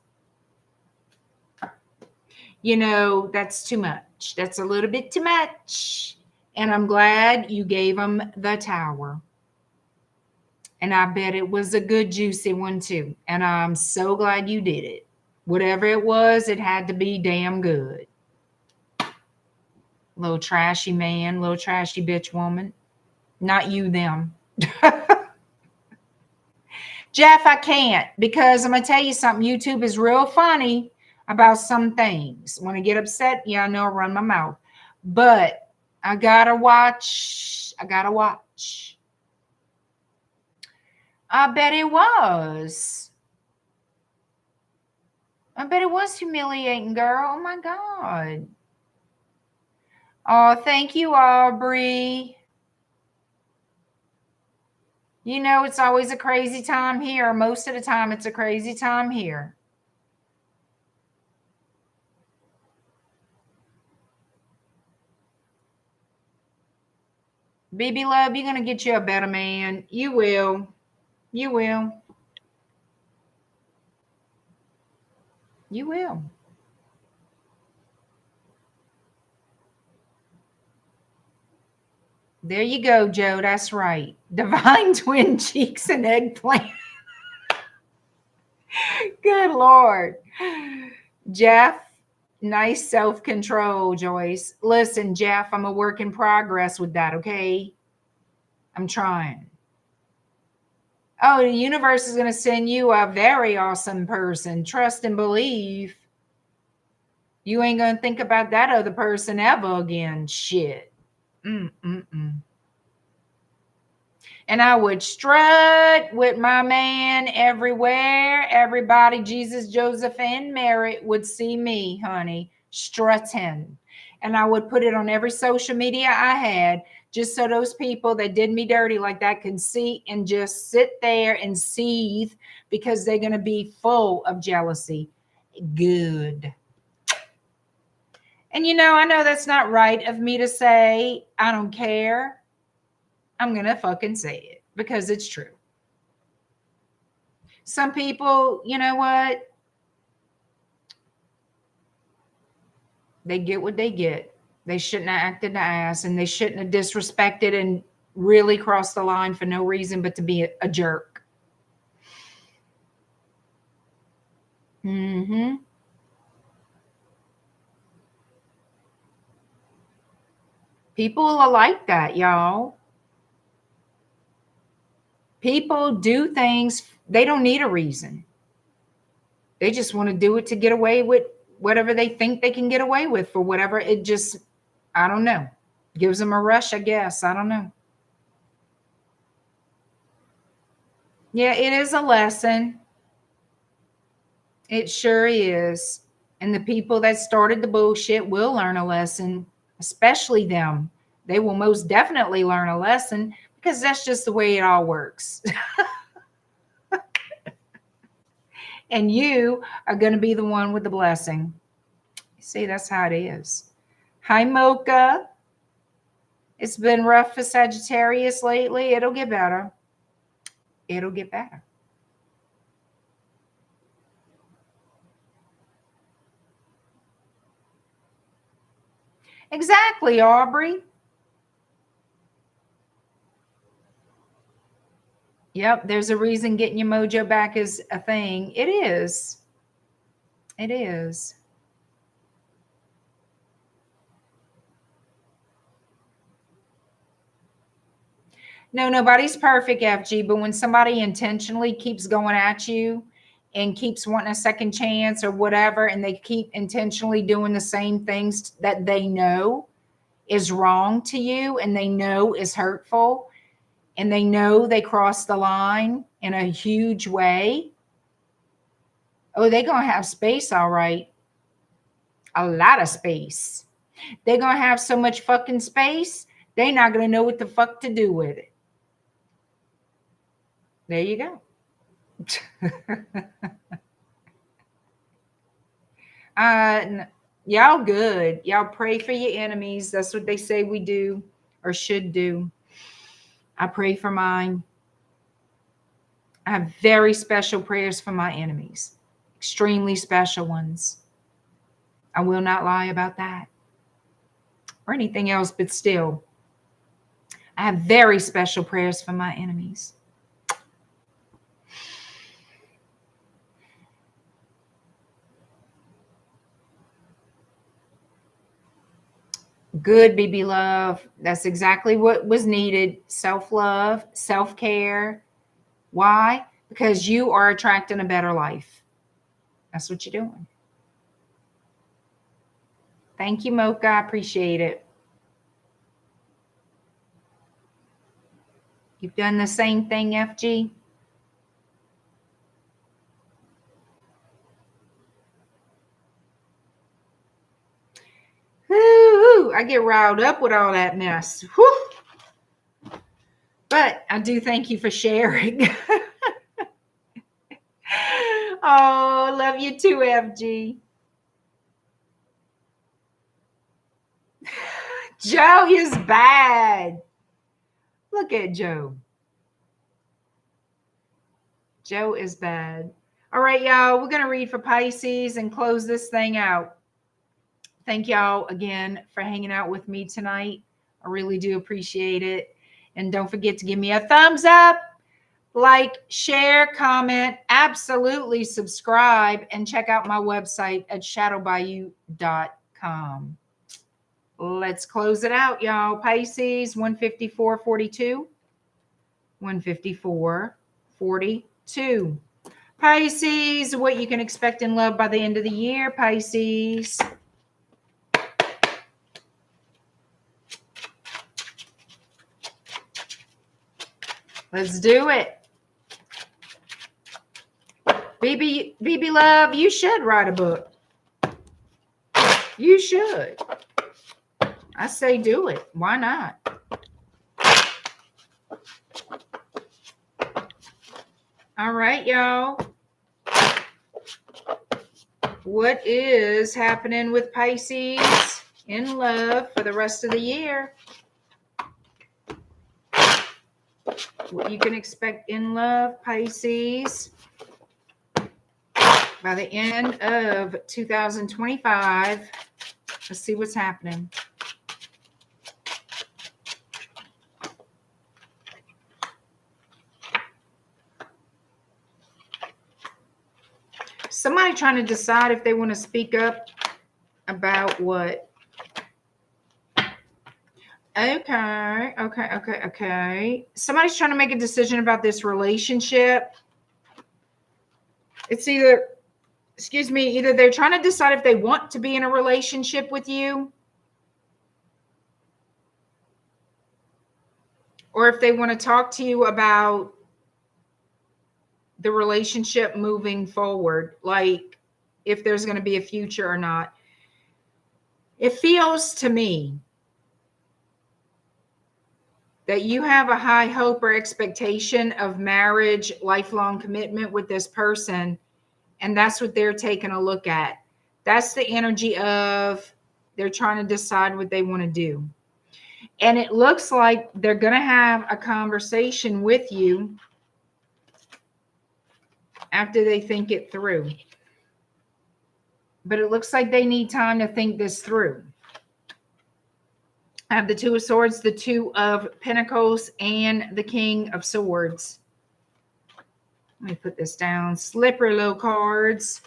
You know, that's too much. That's a little bit too much. And I'm glad you gave him the tower. And I bet it was a good, juicy one too. And I'm so glad you did it. Whatever it was, it had to be damn good. Little trashy man, little trashy bitch woman. Not you, them. Jeff, I can't, because I'm going to tell you something. YouTube is real funny about some things. When I get upset, yeah, I know I run my mouth. But I got to watch. I got to watch. I bet it was. I bet it was humiliating, girl. Oh, my God. Oh, thank you, Aubrey. You know, it's always a crazy time here. Most of the time, it's a crazy time here. BB Love, you're going to get you a better man. You will. You will. You will. There you go, Joe. That's right. Divine twin cheeks and eggplant. Good Lord. Jeff, nice self-control, Joyce. Listen, Jeff, I'm a work in progress with that, okay? I'm trying. Oh, the universe is going to send you a very awesome person. Trust and believe. You ain't going to think about that other person ever again. Shit. And I would strut with my man everywhere. Everybody, Jesus, Joseph, and Mary would see me, honey, strutting. And I would put it on every social media I had, just so those people that did me dirty like that can see and just sit there and seethe, because they're going to be full of jealousy. Good. And I know that's not right of me to say. I don't care. I'm going to fucking say it because it's true. Some people, you know what? They get what they get. They shouldn't have acted the ass, and they shouldn't have disrespected and really crossed the line for no reason but to be a jerk. Mm-hmm. People are like that, y'all. People do things, they don't need a reason. They just want to do it to get away with whatever they think they can get away with, for whatever it just, I don't know, gives them a rush, I guess. I don't know. Yeah, it is a lesson. It sure is. And the people that started the bullshit will learn a lesson, especially them. They will most definitely learn a lesson, because that's just the way it all works. And you are going to be the one with the blessing. See, that's how it is. Hi, Mocha. It's been rough for Sagittarius lately. It'll get better. It'll get better. Exactly, Aubrey. Yep, there's a reason getting your mojo back is a thing. It is. It is. No, nobody's perfect, FG, but when somebody intentionally keeps going at you and keeps wanting a second chance or whatever, and they keep intentionally doing the same things that they know is wrong to you and they know is hurtful, and they know they crossed the line in a huge way, oh, they're going to have space, all right. A lot of space. They're going to have so much fucking space, they're not going to know what the fuck to do with it. There you go. Y'all good. Y'all pray for your enemies. That's what they say we do or should do. I pray for mine. I have very special prayers for my enemies. Extremely special ones. I will not lie about that or anything else, but still, I have very special prayers for my enemies. Good, BB Love. That's exactly what was needed. Self-love, self-care. Why? Because you are attracting a better life. That's what you're doing. Thank you, Mocha. I appreciate it. You've done the same thing, FG. Woo, I get riled up with all that mess. Whew. But I do thank you for sharing. Oh, love you too, FG. Joe is bad. Look at Joe. Joe is bad. All right, y'all. We're going to read for Pisces and close this thing out. Thank y'all again for hanging out with me tonight. I really do appreciate it. And don't forget to give me a thumbs up, like, share, comment, absolutely subscribe, and check out my website at shadowbayou.com. Let's close it out, y'all. Pisces, 154.42. 154.42. Pisces, what you can expect in love by the end of the year, Pisces. Let's do it. BB Love, you should write a book. You should. I say do it. Why not? All right, y'all. What is happening with Pisces in love for the rest of the year? What you can expect in love, Pisces, by the end of 2025. Let's see what's happening. Somebody trying to decide if they want to speak up about what? Okay. Somebody's trying to make a decision about this relationship. It's either, either they're trying to decide if they want to be in a relationship with you, or if they want to talk to you about the relationship moving forward, like if there's going to be a future or not. It feels to me that you have a high hope or expectation of marriage, lifelong commitment with this person, and that's what they're taking a look at. That's the energy of they're trying to decide what they want to do. And it looks like they're going to have a conversation with you after they think it through. But it looks like they need time to think this through. I have the Two of Swords, the Two of Pentacles, and the King of Swords. Let me put this down. Slippery little cards.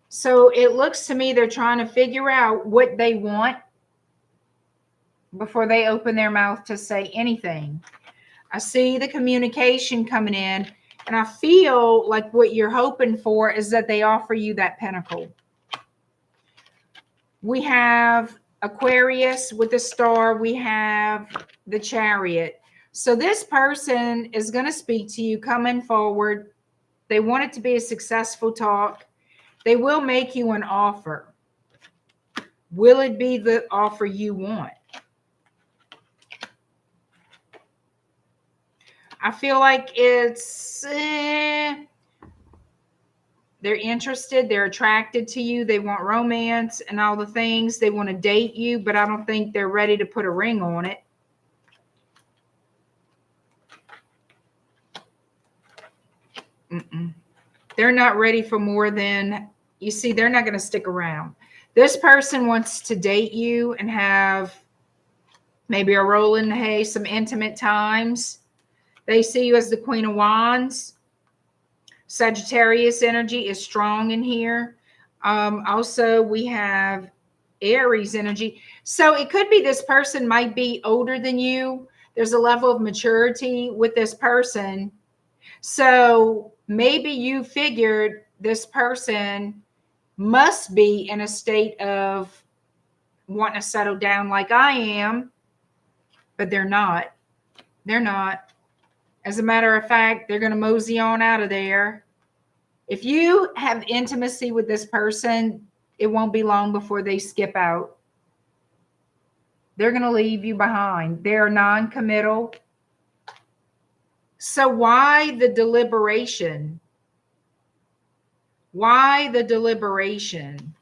So it looks to me they're trying to figure out what they want before they open their mouth to say anything. I see the communication coming in, and I feel like what you're hoping for is that they offer you that pentacle. We have Aquarius with the star. We have the Chariot. So this person is going to speak to you coming forward. They want it to be a successful talk. They will make you an offer. Will it be the offer you want? I feel like it's, they're interested, they're attracted to you, they want romance and all the things. They want to date you, but I don't think they're ready to put a ring on it. They're not ready for more than, you see, they're not going to stick around. This person wants to date you and have maybe a roll in the hay, some intimate times. They see you as the Queen of Wands. Sagittarius energy is strong in here. Also, we have Aries energy. So it could be this person might be older than you. There's a level of maturity with this person. So maybe you figured this person must be in a state of wanting to settle down like I am, but they're not. They're not. As a matter of fact, they're going to mosey on out of there. If you have intimacy with this person, it won't be long before they skip out. They're going to leave you behind. They're non-committal. So why the deliberation? Why the deliberation?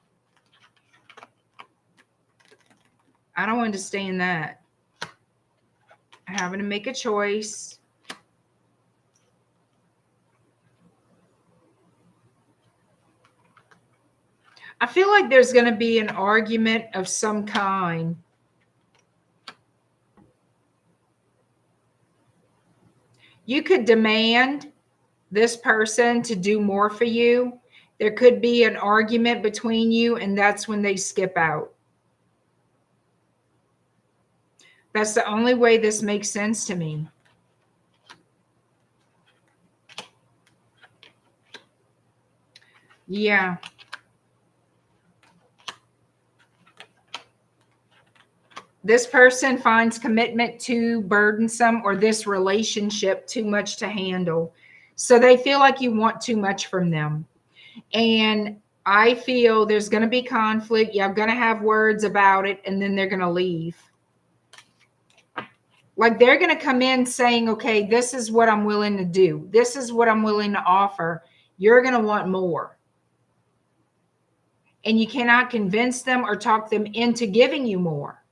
I don't understand that. Having to make a choice. I feel like there's going to be an argument of some kind. You could demand this person to do more for you. There could be an argument between you, and that's when they skip out. That's the only way this makes sense to me. Yeah. This person finds commitment too burdensome, or this relationship too much to handle. So they feel like you want too much from them. And I feel there's going to be conflict. You're going to have words about it, and then they're going to leave. Like they're going to come in saying, okay, this is what I'm willing to do. This is what I'm willing to offer. You're going to want more. And you cannot convince them or talk them into giving you more.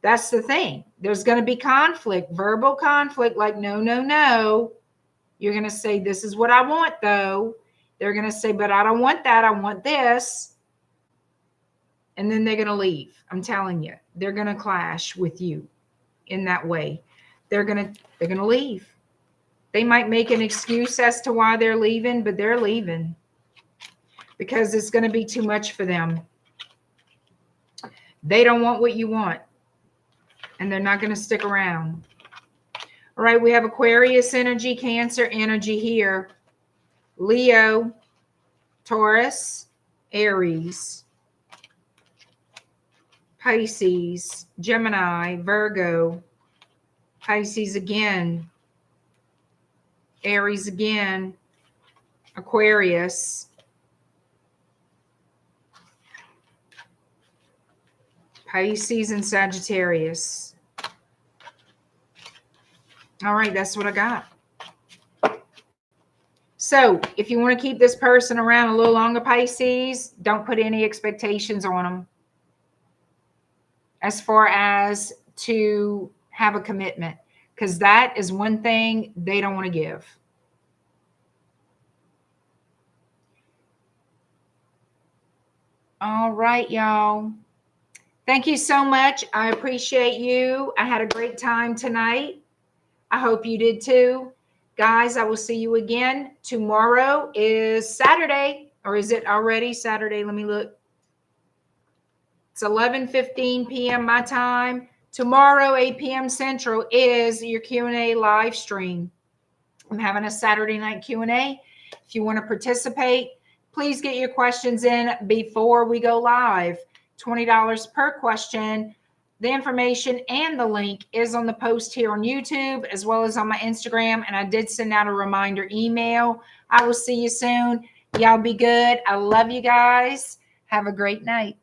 That's the thing. There's going to be conflict, verbal conflict, like, no, no, no. You're going to say, this is what I want, though. They're going to say, but I don't want that. I want this. And then they're going to leave. I'm telling you, they're going to clash with you in that way. They're going to leave. They might make an excuse as to why they're leaving, but they're leaving because it's going to be too much for them. They don't want what you want, and they're not going to stick around. All right, we have Aquarius energy, Cancer energy here, Leo, Taurus, Aries, Pisces, Gemini, Virgo, Pisces again, Aries again, Aquarius, Pisces, and Sagittarius. All right, that's what I got. So if you want to keep this person around a little longer, Pisces, don't put any expectations on them as far as to have a commitment, because that is one thing they don't want to give. All right, y'all. Thank you so much. I appreciate you. I had a great time tonight. I hope you did too. Guys, I will see you again. Tomorrow is Saturday, or is it already Saturday? Let me look. It's 11:15 p.m. my time. Tomorrow, 8 p.m. Central, is your Q&A live stream. I'm having a Saturday night Q&A. If you want to participate, please get your questions in before we go live. $20 per question. The information and the link is on the post here on YouTube, as well as on my Instagram. And I did send out a reminder email. I will see you soon. Y'all be good. I love you guys. Have a great night.